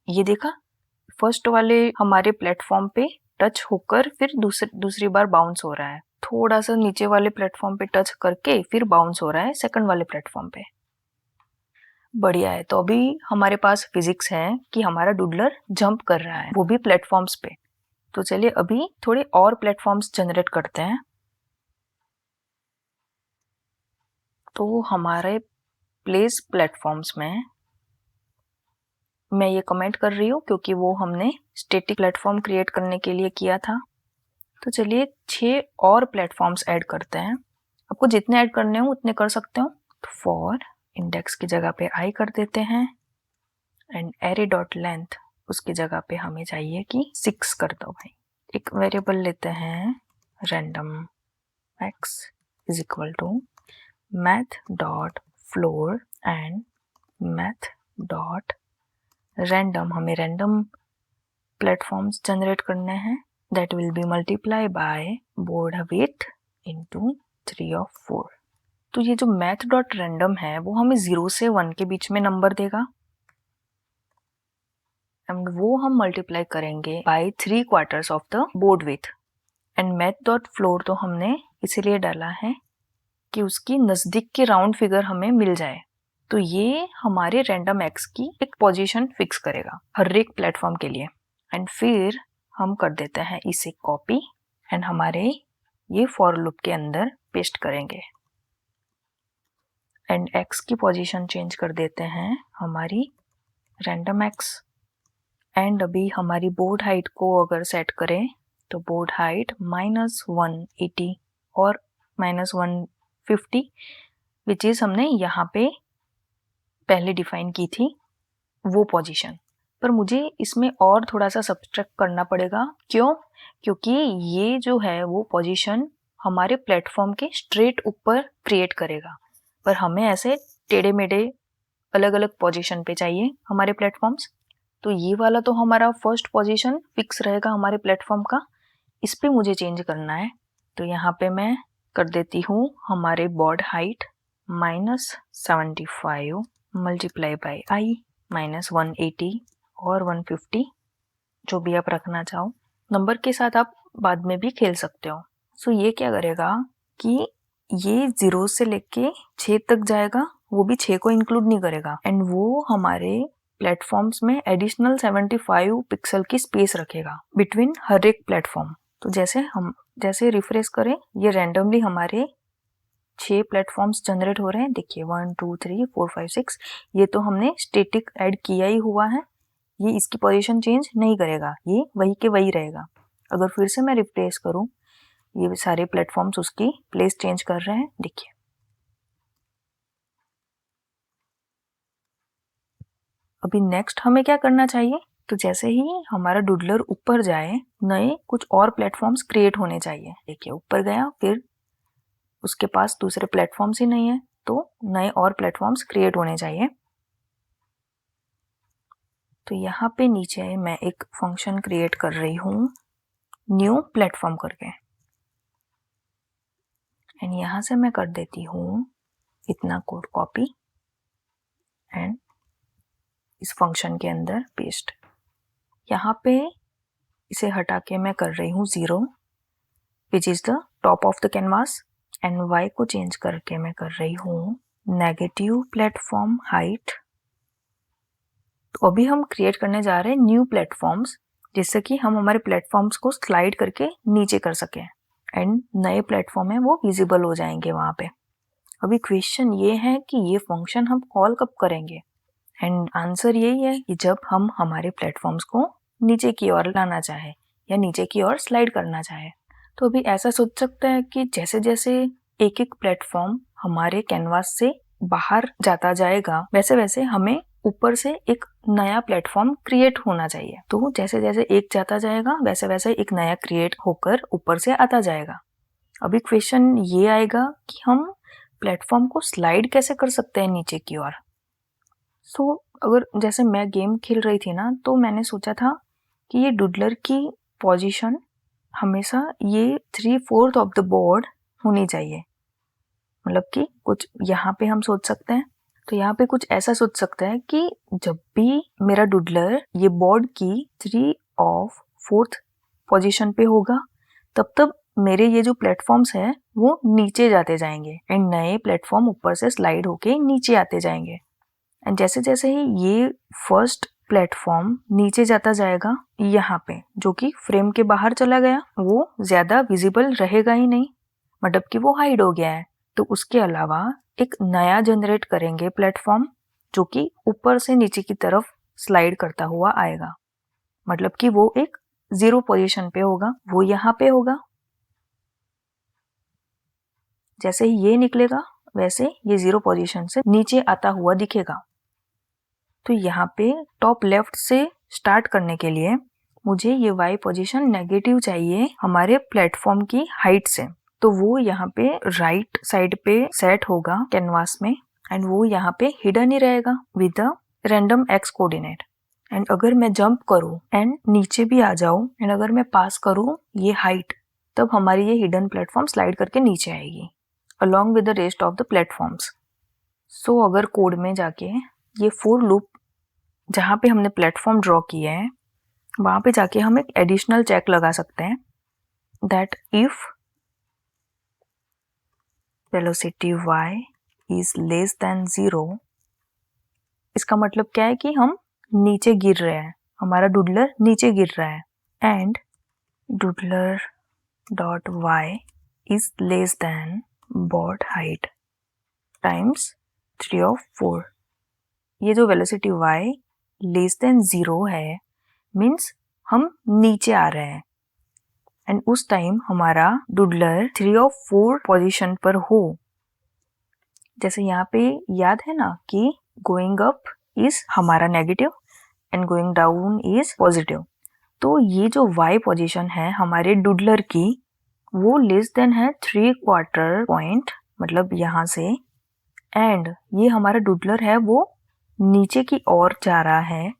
ये देखा, फर्स्ट वाले हमारे प्लेटफॉर्म पे टच होकर फिर दूसरी बार बाउंस हो रहा है, थोड़ा सा नीचे वाले प्लेटफॉर्म पे टच करके फिर बाउंस हो रहा है सेकंड वाले प्लेटफॉर्म पे। बढ़िया है। तो अभी हमारे पास फिजिक्स है कि हमारा डूडलर जंप कर रहा है, वो भी प्लेटफॉर्म्स पे। तो चलिए अभी थोड़े और प्लेटफॉर्म्स जनरेट करते हैं। तो हमारे प्लेस प्लेटफॉर्म्स में मैं ये कमेंट कर रही हूँ क्योंकि वो हमने स्टैटिक प्लेटफॉर्म क्रिएट करने के लिए किया था। तो चलिए 6 और प्लेटफॉर्म्स ऐड करते हैं। आपको जितने ऐड करने हो उतने कर सकते हो। तो फॉर इंडेक्स की जगह पे i कर देते हैं एंड एरे डॉट लेंथ उसकी जगह पे हमें चाहिए कि 6 कर दो भाई। एक वेरिएबल लेते हैं random x is equal to math dot floor and math dot random. हमें रैंडम प्लेटफॉर्म्स जनरेट करने हैं, that will be multiply by board width into 3 और 4। तो ये जो मैथ डॉट रैंडम है वो हमें 0 से 1 के बीच में नंबर देगा, एंड वो हम मल्टीप्लाई करेंगे by 3/4 of the board width. And math dot floor तो हमने इसीलिए डाला है कि उसकी नज़दीक की राउंड फिगर हमें मिल जाए। तो ये हमारे रैंडम एक्स की एक पोजीशन फिक्स करेगा हर एक प्लेटफॉर्म के लिए। एंड फिर हम कर देते हैं इसे कॉपी एंड हमारे ये फॉर लूप के अंदर पेस्ट करेंगे एंड एक्स की पोजीशन चेंज कर देते हैं हमारी रैंडम एक्स। एंड अभी हमारी बोर्ड हाइट को अगर सेट करें तो बोर्ड हाइट -180 और -150 विच इज़ हमने यहाँ पे पहले डिफाइन की थी वो पोजीशन। पर मुझे इसमें और थोड़ा सा सब्सट्रैक्ट करना पड़ेगा। क्यों? क्योंकि ये जो है वो पोजीशन हमारे प्लेटफॉर्म के स्ट्रेट ऊपर क्रिएट करेगा, पर हमें ऐसे टेढ़े मेढ़े अलग अलग पोजीशन पे चाहिए हमारे प्लेटफॉर्म्स। तो ये वाला तो हमारा फर्स्ट पोजीशन फिक्स रहेगा हमारे प्लेटफॉर्म का, इस पे मुझे चेंज करना है। तो यहाँ पे मैं कर देती हूँ हमारे board height -75 multiply by I -180 और 150, जो भी आप रखना चाहो। नंबर के साथ आप बाद में भी खेल सकते हो। सो ये क्या करेगा कि ये 0 से लेके 6 तक जाएगा, वो भी 6 को इंक्लूड नहीं करेगा। एंड वो हमारे प्लेटफॉर्म्स में एडिशनल 75 पिक्सल की स्पेस रखेगा बिटवीन हर एक प्लेटफॉर्म। तो जैसे रिफ्रेश करें, ये रैंडमली हमारे 6 प्लेटफॉर्म्स जनरेट हो रहे हैं। देखिए 1 2 3 4 5 6, ये तो हमने स्टेटिक ऐड किया ही हुआ है, ये इसकी पोजीशन चेंज नहीं करेगा, ये वही के वही रहेगा। अगर फिर से मैं रिफ्रेश करूं, ये सारे प्लेटफॉर्म्स उसकी प्लेस चेंज कर रहे हैं। देखिए अभी नेक्स्ट हमें क्या करना चाहिए, तो जैसे ही हमारा डूडलर ऊपर जाए, नए कुछ और प्लेटफॉर्म्स क्रिएट होने चाहिए। देखिए ऊपर गया, फिर उसके पास दूसरे प्लेटफॉर्म्स ही नहीं है, तो नए और प्लेटफॉर्म्स क्रिएट होने चाहिए। तो यहाँ पे नीचे मैं एक फंक्शन क्रिएट कर रही हूँ न्यू प्लेटफॉर्म करके, एंड यहाँ से मैं कर देती हूँ इतना कोड कॉपी एंड इस फंक्शन के अंदर पेस्ट। यहाँ पे इसे हटा के मैं कर रही हूँ 0 which is the top of the canvas, and y को चेंज करके मैं कर रही हूँ नेगेटिव प्लेटफॉर्म हाइट। तो अभी हम क्रिएट करने जा रहे हैं न्यू प्लेटफॉर्म्स, जिससे कि हम हमारे प्लेटफॉर्म्स को स्लाइड करके नीचे कर सकें एंड नए प्लेटफॉर्म है वो विजिबल हो जाएंगे वहाँ पे। अभी क्वेश्चन ये है कि ये फंक्शन हम कॉल कब करेंगे, एंड आंसर यही है कि जब हम हमारे प्लेटफॉर्म्स को नीचे की ओर लाना चाहे या नीचे की ओर स्लाइड करना चाहे। तो अभी ऐसा सोच सकते हैं कि जैसे जैसे एक एक प्लेटफॉर्म हमारे कैनवास से बाहर जाता जाएगा, वैसे वैसे हमें ऊपर से एक नया प्लेटफॉर्म क्रिएट होना चाहिए। तो जैसे जैसे एक जाता जाएगा, वैसे वैसे एक नया क्रिएट होकर ऊपर से आता जाएगा। अभी क्वेश्चन ये आएगा कि हम प्लेटफॉर्म को स्लाइड कैसे कर सकते हैं नीचे की ओर। सो अगर जैसे मैं गेम खेल रही थी ना, तो मैंने सोचा था कि ये डूडलर की पोजीशन हमेशा ये 3/4 ऑफ द बोर्ड होनी चाहिए। मतलब कि कुछ यहाँ पे हम सोच सकते हैं, तो यहाँ पे कुछ ऐसा सोच सकते हैं कि जब भी मेरा डूडलर ये बोर्ड की 3/4 पोजीशन पे होगा, तब तब मेरे ये जो प्लेटफॉर्म्स हैं वो नीचे जाते जाएंगे एंड नए प्लेटफॉर्म ऊपर से स्लाइड होके नीचे आते जाएंगे। एंड जैसे जैसे ही ये फर्स्ट प्लेटफॉर्म नीचे जाता जाएगा यहाँ पे, जो कि फ्रेम के बाहर चला गया, वो ज्यादा विजिबल रहेगा ही नहीं, मतलब कि वो हाइड हो गया है। तो उसके अलावा एक नया जनरेट करेंगे प्लेटफॉर्म, जो कि ऊपर से नीचे की तरफ स्लाइड करता हुआ आएगा, मतलब कि वो एक 0 पोजीशन पे होगा, वो यहाँ पे होगा। जैसे ही ये निकलेगा, वैसे ये 0 पोजीशन से नीचे आता हुआ दिखेगा। तो यहाँ पे टॉप लेफ्ट से स्टार्ट करने के लिए मुझे ये y पोजीशन नेगेटिव चाहिए हमारे प्लेटफॉर्म की हाइट से। तो वो यहाँ पे राइट साइड पे सेट होगा कैनवास में, एंड वो यहाँ पे हिडन ही रहेगा with a random x coordinate. And अगर मैं जंप करूँ एंड नीचे भी आ जाऊँ एंड अगर मैं पास करूँ ये हाइट, तब हमारी ये हिडन प्लेटफॉर्म स्लाइड करके नीचे आएगी along with the rest of the platforms. So अगर कोड में जाके ये फॉर लूप जहाँ पे हमने प्लेटफॉर्म ड्रॉ किए हैं, वहाँ पे जाके हम एक एडिशनल चेक लगा सकते हैं that if velocity y is less than 0, इसका मतलब क्या है कि हम नीचे गिर रहे हैं, हमारा डुडलर नीचे गिर रहा है, and doodler dot y is less than board height times 3 of 4. ये जो वेलोसिटी y लेस देन 0 है मीन्स हम नीचे आ रहे हैं, एंड उस टाइम हमारा डुडलर 3 of 4 पोजीशन पर हो. जैसे यहाँ पे याद है ना कि गोइंग अप इज हमारा negative and going down is positive. तो ये जो y पोजीशन है हमारे डुडलर की वो लेस देन है 3/4 पॉइंट, मतलब यहाँ से, एंड ये हमारा डुडलर है वो नीचे की ओर जा रहा है.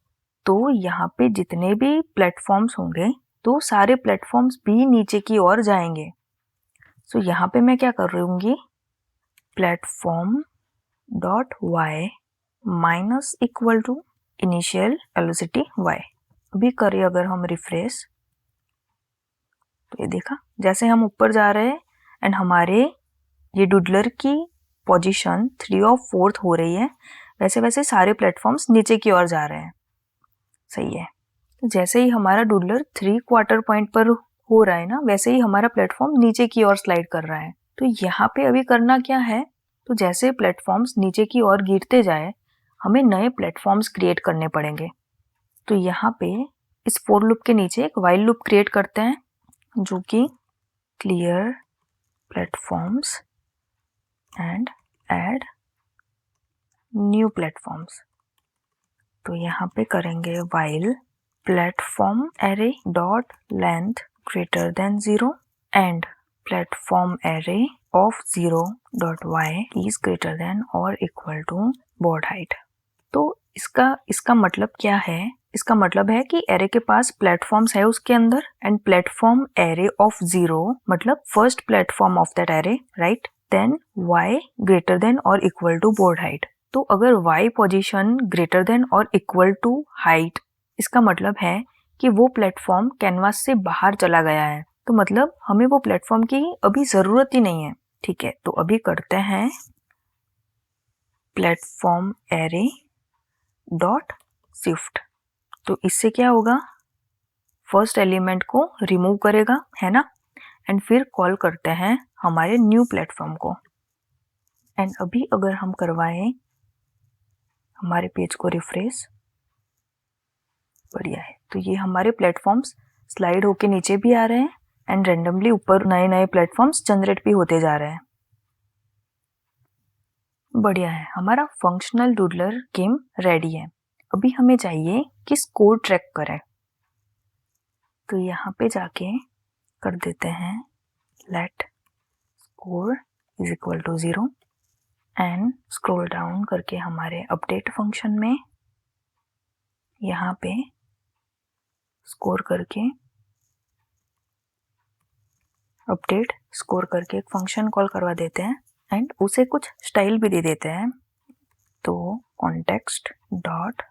तो यहाँ पे जितने भी प्लेटफॉर्म्स होंगे तो सारे प्लेटफॉर्म्स भी नीचे की ओर जाएंगे. सो यहाँ पे मैं क्या कर रही हूँगी, platform dot y minus equal to initial velocity y. अभी करें अगर हम रिफ्रेश तो ये देखा जैसे हम ऊपर जा रहे हैं एंड हमारे ये डुडलर की पोजीशन 3 of 4 हो रही है, वैसे वैसे सारे प्लेटफॉर्म्स नीचे की ओर जा रहे हैं. सही है. तो जैसे ही हमारा डुडलर 3/4 पॉइंट पर हो रहा है ना, वैसे ही हमारा प्लेटफॉर्म नीचे की ओर स्लाइड कर रहा है. तो यहाँ पे अभी करना क्या है, तो जैसे प्लेटफॉर्म्स नीचे की ओर गिरते जाए हमें नए प्लेटफॉर्म्स क्रिएट करने पड़ेंगे. तो यहाँ पे इस फोर लूप के नीचे एक वाइल लूप क्रिएट करते हैं जो कि clear platforms and add new platforms. तो यहाँ पे करेंगे while platform array dot length greater than 0 and platform array of 0 dot y is greater than और इक्वल टू बोर्ड हाइट. तो इसका मतलब क्या है, इसका मतलब है कि एरे के पास प्लेटफॉर्म्स है उसके अंदर, एंड प्लेटफॉर्म एरे ऑफ 0 मतलब first platform of that array, right, then y greater than और इक्वल टू बोर्ड हाइट. तो अगर y पोजीशन ग्रेटर देन और इक्वल टू हाइट, इसका मतलब है कि वो प्लेटफॉर्म कैनवास से बाहर चला गया है. तो मतलब हमें वो प्लेटफॉर्म की अभी जरूरत ही नहीं है. ठीक है, तो अभी करते हैं प्लेटफॉर्म एरे डॉट शिफ्ट. तो इससे क्या होगा, फर्स्ट एलिमेंट को रिमूव करेगा, है ना, एंड फिर कॉल करते हैं हमारे न्यू प्लेटफॉर्म को. एंड अभी अगर हम करवाएं हमारे पेज को रिफ्रेश, बढ़िया है. तो ये हमारे प्लेटफॉर्म्स स्लाइड होके नीचे भी आ रहे हैं एंड रेंडमली ऊपर नए नए प्लेटफॉर्म्स जनरेट भी होते जा रहे हैं. बढ़िया है, हमारा फंक्शनल डूडलर गेम रेडी है. अभी हमें चाहिए कि स्कोर ट्रैक करें. तो यहाँ पे जाके कर देते हैं let score is equal to 0 and scroll down करके हमारे अपडेट फंक्शन में यहाँ पे स्कोर करके अपडेट स्कोर करके एक फंक्शन कॉल करवा देते हैं एंड उसे कुछ स्टाइल भी दे देते हैं. तो कॉन्टेक्स्ट डॉट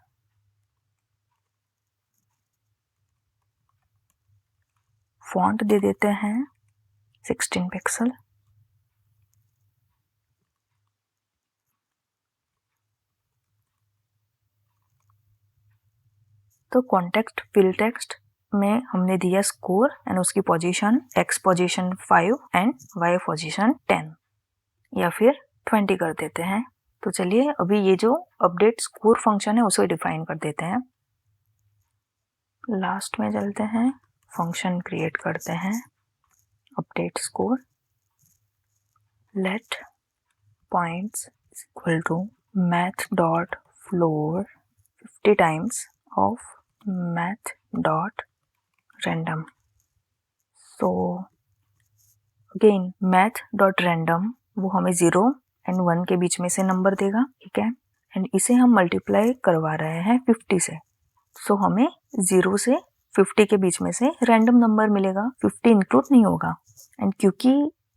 फॉन्ट दे देते हैं 16 पिक्सल. तो कॉन्टेक्स्ट फिल टेक्स्ट में हमने दिया स्कोर एंड उसकी position x position 5 and y position 10 या फिर 20 कर देते हैं. तो चलिए अभी ये जो अपडेट स्कोर फंक्शन है उसे डिफाइन कर देते हैं. लास्ट में चलते हैं, फंक्शन क्रिएट करते हैं update score, let points equal to math dot floor 50 times of math dot random. So again math dot random वो हमें 0 एंड 1 के बीच में से नंबर देगा, ठीक है, एंड इसे हम मल्टीप्लाई करवा रहे हैं 50 से. सो हमें 0 से 50 के बीच में से रैंडम नंबर मिलेगा, 50 इंक्लूड नहीं होगा. एंड क्योंकि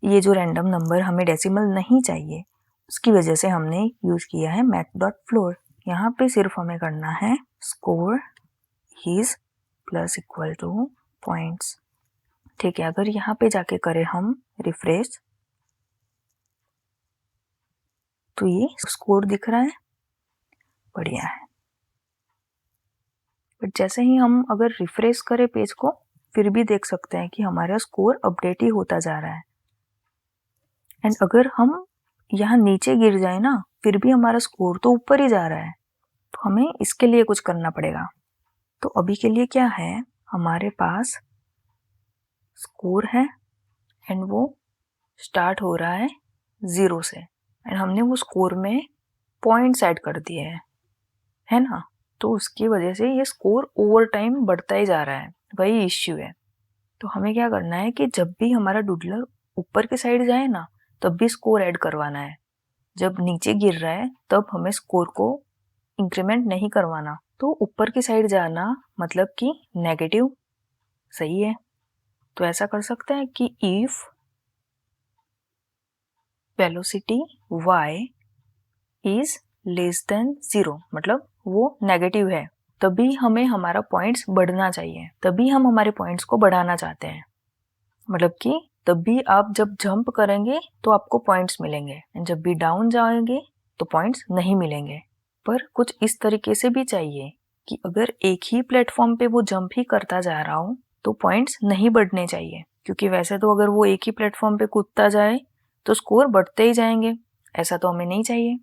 ये जो रैंडम नंबर हमें डेसिमल नहीं चाहिए उसकी वजह से हमने यूज किया है मैथ डॉट फ्लोर. यहाँ पे सिर्फ हमें करना है score is plus equal to points ठीक है, अगर यहाँ पे जाके करें हम रिफ्रेश तो ये स्कोर दिख रहा है, बढ़िया है। बट जैसे ही हम अगर रिफ्रेश करें पेज को, फिर भी देख सकते हैं कि हमारा स्कोर अपडेट ही होता जा रहा है। एंड अगर हम यहाँ नीचे गिर जाए ना, फिर भी हमारा स्कोर तो ऊपर ही जा रहा है। तो हमें इसके लिए कुछ करना पड़ेगा। तो अभी के लिए क्या है, हमारे पास स्कोर है एंड वो स्टार्ट हो रहा है 0 से, एंड हमने वो स्कोर में पॉइंट्स ऐड कर दिए हैं, है ना। तो उसकी वजह से ये स्कोर ओवर टाइम बढ़ता ही जा रहा है, वही इश्यू है। तो हमें क्या करना है कि जब भी हमारा डूडलर ऊपर की साइड जाए ना, तब भी स्कोर ऐड करवाना है। जब नीचे गिर रहा है तब हमें स्कोर को इंक्रीमेंट नहीं करवाना। तो ऊपर की साइड जाना मतलब कि नेगेटिव, सही है। तो ऐसा कर सकते हैं कि if velocity y is less than 0, मतलब वो नेगेटिव है, तभी हमें हमारा पॉइंट्स बढ़ना चाहिए, तभी हम हमारे पॉइंट्स को बढ़ाना चाहते हैं। मतलब कि तभी आप जब जंप करेंगे तो आपको पॉइंट्स मिलेंगे, जब भी डाउन जाएंगे तो पॉइंट्स नहीं मिलेंगे। पर कुछ इस तरीके से भी चाहिए कि अगर एक ही प्लेटफॉर्म पे वो जंप ही करता जा रहा हो तो पॉइंट्स नहीं बढ़ने चाहिए, क्योंकि वैसे तो अगर वो एक ही प्लेटफॉर्म पे कूदता जाए तो स्कोर बढ़ते ही जाएंगे। ऐसा तो हमें नहीं चाहिए,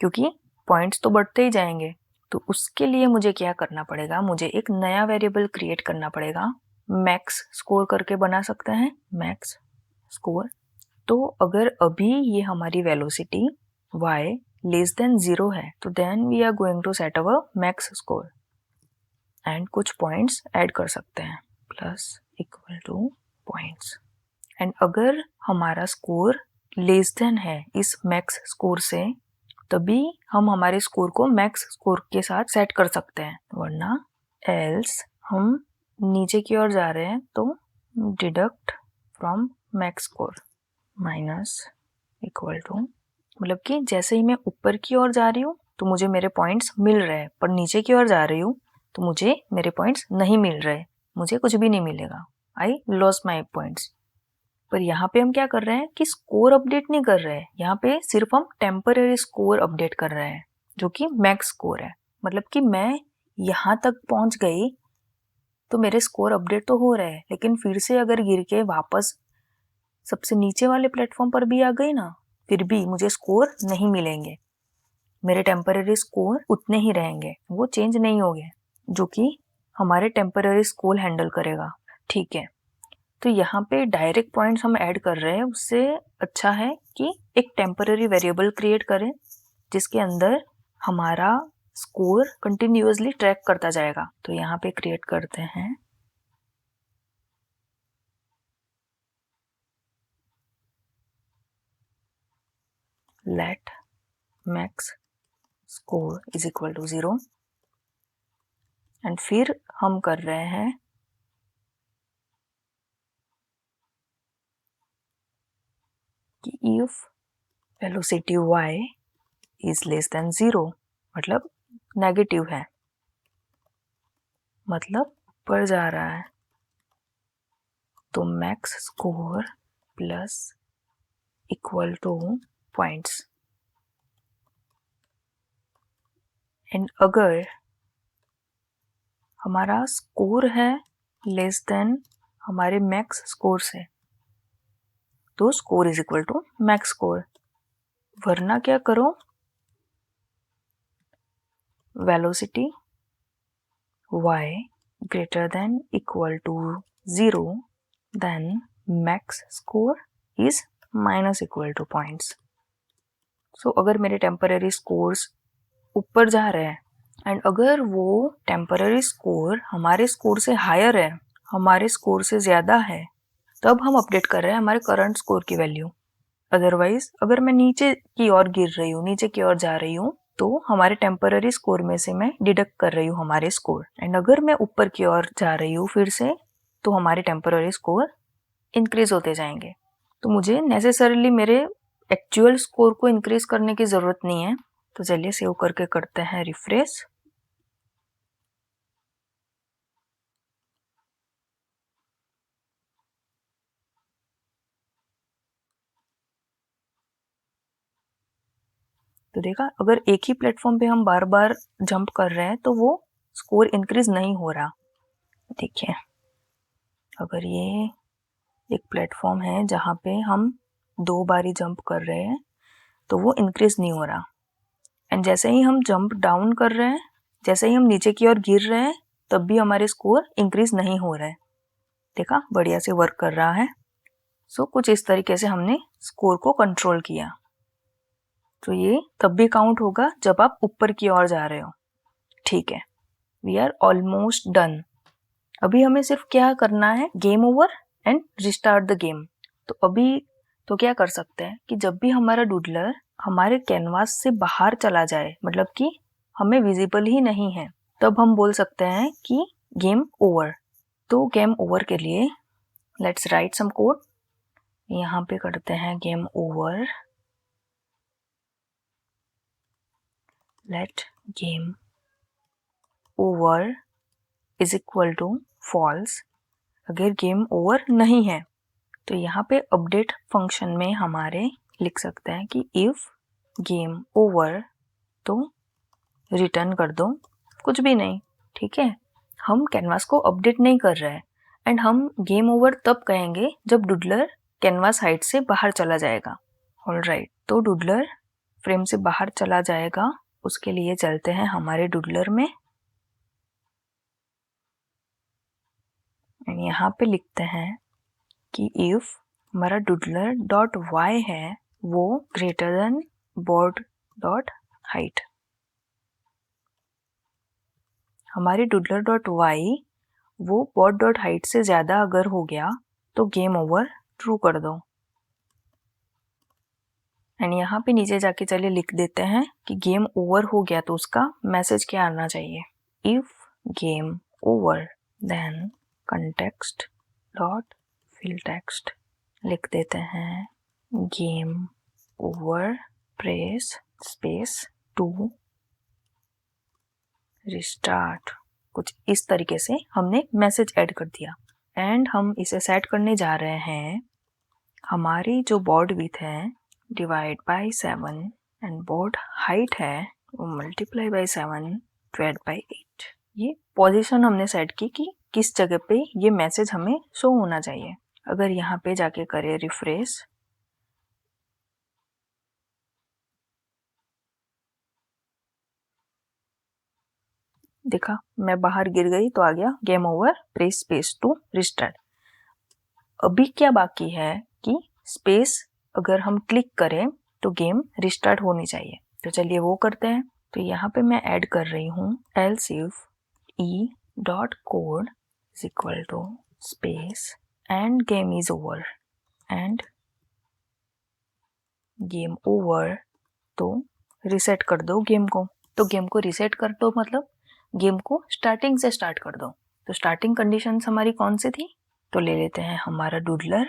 क्योंकि पॉइंट्स तो बढ़ते ही जाएंगे। तो उसके लिए मुझे क्या करना पड़ेगा, मुझे एक नया वेरिएबल क्रिएट करना पड़ेगा, मैक्स स्कोर करके बना सकते हैं, मैक्स स्कोर। तो अगर अभी ये हमारी वेलोसिटी y लेस देन 0 है, तो then we are going to set our max score and कुछ पॉइंट्स ऐड कर सकते हैं, plus equal to points. And अगर हमारा स्कोर लेस देन है इस मैक्स स्कोर से, तभी हम हमारे स्कोर को मैक्स स्कोर के साथ सेट कर सकते हैं, वरना एल्स हम नीचे की ओर जा रहे हैं तो deduct from max score minus equal to, मतलब कि जैसे ही मैं ऊपर की ओर जा रही हूँ तो मुझे मेरे पॉइंट्स मिल रहे हैं, पर नीचे की ओर जा रही हूँ तो मुझे मेरे पॉइंट्स नहीं मिल रहे, मुझे कुछ भी नहीं मिलेगा, आई लॉस माई पॉइंट्स। पर यहाँ पे हम क्या कर रहे हैं कि स्कोर अपडेट नहीं कर रहे हैं, यहाँ पे सिर्फ हम टेम्पररी स्कोर अपडेट कर रहे हैं, जो कि मैक्स स्कोर है। मतलब कि मैं यहाँ तक पहुँच गई तो मेरे स्कोर अपडेट तो हो रहे हैं, लेकिन फिर से अगर गिर के वापस सबसे नीचे वाले प्लेटफॉर्म पर भी आ गई ना, फिर भी मुझे स्कोर नहीं मिलेंगे, मेरे टेम्पररी स्कोर उतने ही रहेंगे, वो चेंज नहीं होंगे, जो कि हमारे टेम्पररी स्कोर हैंडल करेगा। ठीक है, तो यहाँ पे डायरेक्ट पॉइंट्स हम ऐड कर रहे हैं, उससे अच्छा है कि एक टेम्पररी वेरिएबल क्रिएट करें जिसके अंदर हमारा स्कोर कंटिन्यूअसली ट्रैक करता जाएगा। तो यहाँ पे क्रिएट करते हैं let max score is equal to 0, and फिर हम कर रहे हैं कि if velocity y is less than 0, मतलब नेगेटिव है, मतलब ऊपर जा रहा है, तो max score plus equal to points. And अगर हमारा स्कोर है लेस देन हमारे मैक्स स्कोर से, तो score is equal to max score, वरना क्या करो, velocity y greater than equal to 0, then max score is minus equal to points. So अगर मेरे टेम्पररी स्कोर्स ऊपर जा रहे हैं एंड अगर वो टेम्पररी स्कोर हमारे स्कोर से हायर है, हमारे स्कोर से ज़्यादा है, तब हम अपडेट कर रहे हैं हमारे करंट स्कोर की वैल्यू। अदरवाइज अगर मैं नीचे की ओर गिर रही हूँ, नीचे की ओर जा रही हूँ, तो हमारे टेम्पररी स्कोर में से मैं डिडक्ट कर रही हूँ हमारे स्कोर, एंड अगर मैं ऊपर की ओर जा रही हूँ फिर से, तो हमारे टेम्पररी स्कोर इंक्रीज होते जाएंगे। तो मुझे नेसेसरीली मेरे एक्चुअल स्कोर को इंक्रीज करने की ज़रूरत नहीं है। तो चलिए सेव करके करते हैं रिफ्रेश। तो देखा, अगर एक ही प्लेटफॉर्म पे हम बार बार जंप कर रहे हैं तो वो स्कोर इंक्रीज नहीं हो रहा। देखिए, अगर ये एक प्लेटफॉर्म है जहाँ पे हम 2 बारी जंप कर रहे हैं तो वो इंक्रीज नहीं हो रहा, एंड जैसे ही हम जंप डाउन कर रहे हैं, जैसे ही हम नीचे की ओर गिर रहे हैं, तब भी हमारे स्कोर इंक्रीज नहीं हो रहे हैं। देखा, बढ़िया से वर्क कर रहा है। सो कुछ इस तरीके से हमने स्कोर को कंट्रोल किया। तो ये तब भी काउंट होगा जब आप ऊपर की ओर जा रहे हो। ठीक है, वी आर ऑलमोस्ट डन। अभी हमें सिर्फ क्या करना है, game over and restart the game. तो अभी तो क्या कर सकते हैं कि जब भी हमारा डूडलर हमारे कैनवास से बाहर चला जाए, मतलब कि हमें विजिबल ही नहीं है, तब हम बोल सकते हैं कि गेम ओवर। तो गेम ओवर के लिए लेट्स राइट सम कोड। यहाँ पे करते हैं game over, let game over is equal to false. अगर गेम ओवर नहीं है तो यहाँ पे अपडेट फंक्शन में हमारे लिख सकते हैं कि इफ गेम ओवर, तो रिटर्न कर दो कुछ भी नहीं। ठीक है, हम कैनवास को अपडेट नहीं कर रहे हैं, एंड हम गेम ओवर तब कहेंगे जब डूडलर कैनवास हाइट से बाहर चला जाएगा। ऑलराइट, तो डूडलर फ्रेम से बाहर चला जाएगा, उसके लिए चलते हैं हमारे डूडलर में, एंड यहाँ पे लिखते हैं कि इफ हमारा डूडलर डॉट वाई है वो greater than board dot height. हमारे डूडलर डॉट वाई वो बोर्ड डॉट हाइट से ज़्यादा अगर हो गया तो गेम ओवर ट्रू कर दो। एंड यहाँ पे नीचे जाके चलिए लिख देते हैं कि गेम ओवर हो गया तो उसका मैसेज क्या आना चाहिए। If game over then context dot fill text लिख देते हैं game over press space to restart. कुछ इस तरीके से हमने मैसेज ऐड कर दिया, एंड हम इसे सेट करने जा रहे हैं हमारी जो बोर्ड विड्थ है divide by 7 and board height है वो मल्टीप्लाई बाय 7 डिवाइड बाय 8। ये पोजीशन हमने सेट की कि किस जगह पे ये मैसेज हमें शो होना चाहिए। अगर यहाँ पे जाके करें रिफ्रेश, देखा मैं बाहर गिर गई तो आ गया game over press space to restart. अभी क्या बाकी है कि स्पेस अगर हम क्लिक करें तो गेम रिस्टार्ट होनी चाहिए। तो चलिए वो करते हैं। तो यहाँ पे मैं ऐड कर रही हूँ else if e dot code is equal to space and game is over and game over, तो रिसेट कर दो गेम को। तो गेम को रिसेट कर दो मतलब गेम को स्टार्टिंग से स्टार्ट कर दो। तो स्टार्टिंग कंडीशंस हमारी कौन सी थी, तो ले लेते हैं हमारा डूडलर,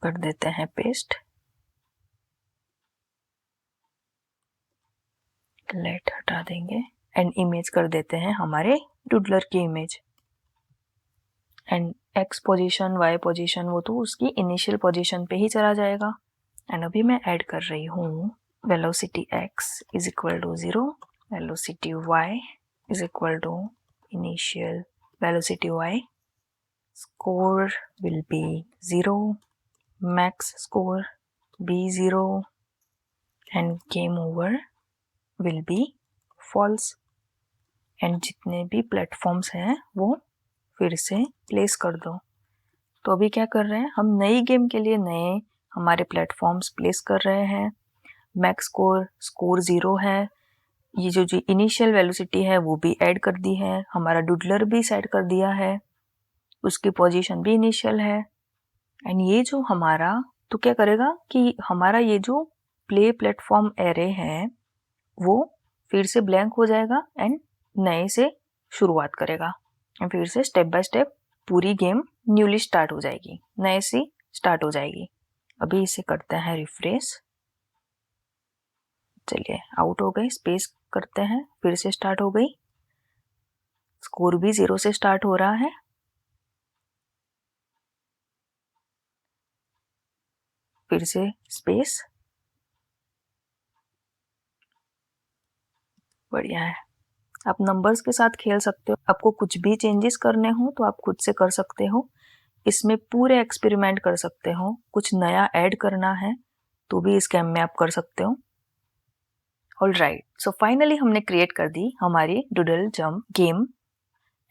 कर देते हैं पेस्ट, लेट हटा देंगे एंड इमेज कर देते हैं हमारे डूडलर की image, and x position y position वो तो उसकी इनिशियल पोजीशन पे ही चला जाएगा। एंड अभी मैं ऐड कर रही हूँ velocity x is equal to 0, velocity y is equal to initial velocity y, score will be 0, max score be 0 and game over will be false। And जितने भी प्लेटफॉर्म्स हैं वो फिर से प्लेस कर दो। तो अभी क्या कर रहे हैं, हम नई गेम के लिए नए हमारे प्लेटफॉर्म्स प्लेस कर रहे हैं। मैक्स स्कोर 0 है, ये जो इनिशियल वेलोसिटी है वो भी ऐड कर दी है, हमारा डूडलर भी सेट कर दिया है, उसकी पोजीशन भी इनिशियल है। एंड ये जो हमारा तो क्या करेगा कि हमारा ये जो प्ले प्लेटफॉर्म एरे है वो फिर से ब्लैंक हो जाएगा एंड नए से शुरुआत करेगा, एंड फिर से स्टेप बाय स्टेप पूरी गेम न्यूली स्टार्ट हो जाएगी, नए से स्टार्ट हो जाएगी। अभी इसे करते हैं रिफ्रेश, चलिए आउट हो गई, स्पेस करते हैं फिर से स्टार्ट हो गई, स्कोर भी 0 से स्टार्ट हो रहा है। फिर से स्पेस, बढ़िया है। आप नंबर्स के साथ खेल सकते हो, आपको कुछ भी चेंजेस करने हो तो आप खुद से कर सकते हो, इसमें पूरे एक्सपेरिमेंट कर सकते हो, कुछ नया ऐड करना है तो भी इस गेम में आप कर सकते हो। ऑलराइट, सो फाइनली हमने क्रिएट कर दी हमारी डूडल जंप गेम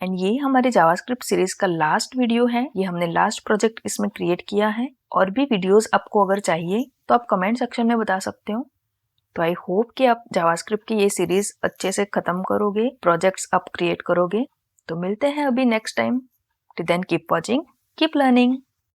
एंड ये हमारे जावास्क्रिप्ट सीरीज का लास्ट वीडियो है। ये हमने लास्ट प्रोजेक्ट इसमें क्रिएट किया है। और भी वीडियोस आपको अगर चाहिए तो आप कमेंट सेक्शन में बता सकते हो। तो आई होप कि आप जावास्क्रिप्ट की ये सीरीज अच्छे से खत्म करोगे, प्रोजेक्ट्स आप क्रिएट करोगे। तो मिलते हैं अभी next time. Till then keep watching, keep learning.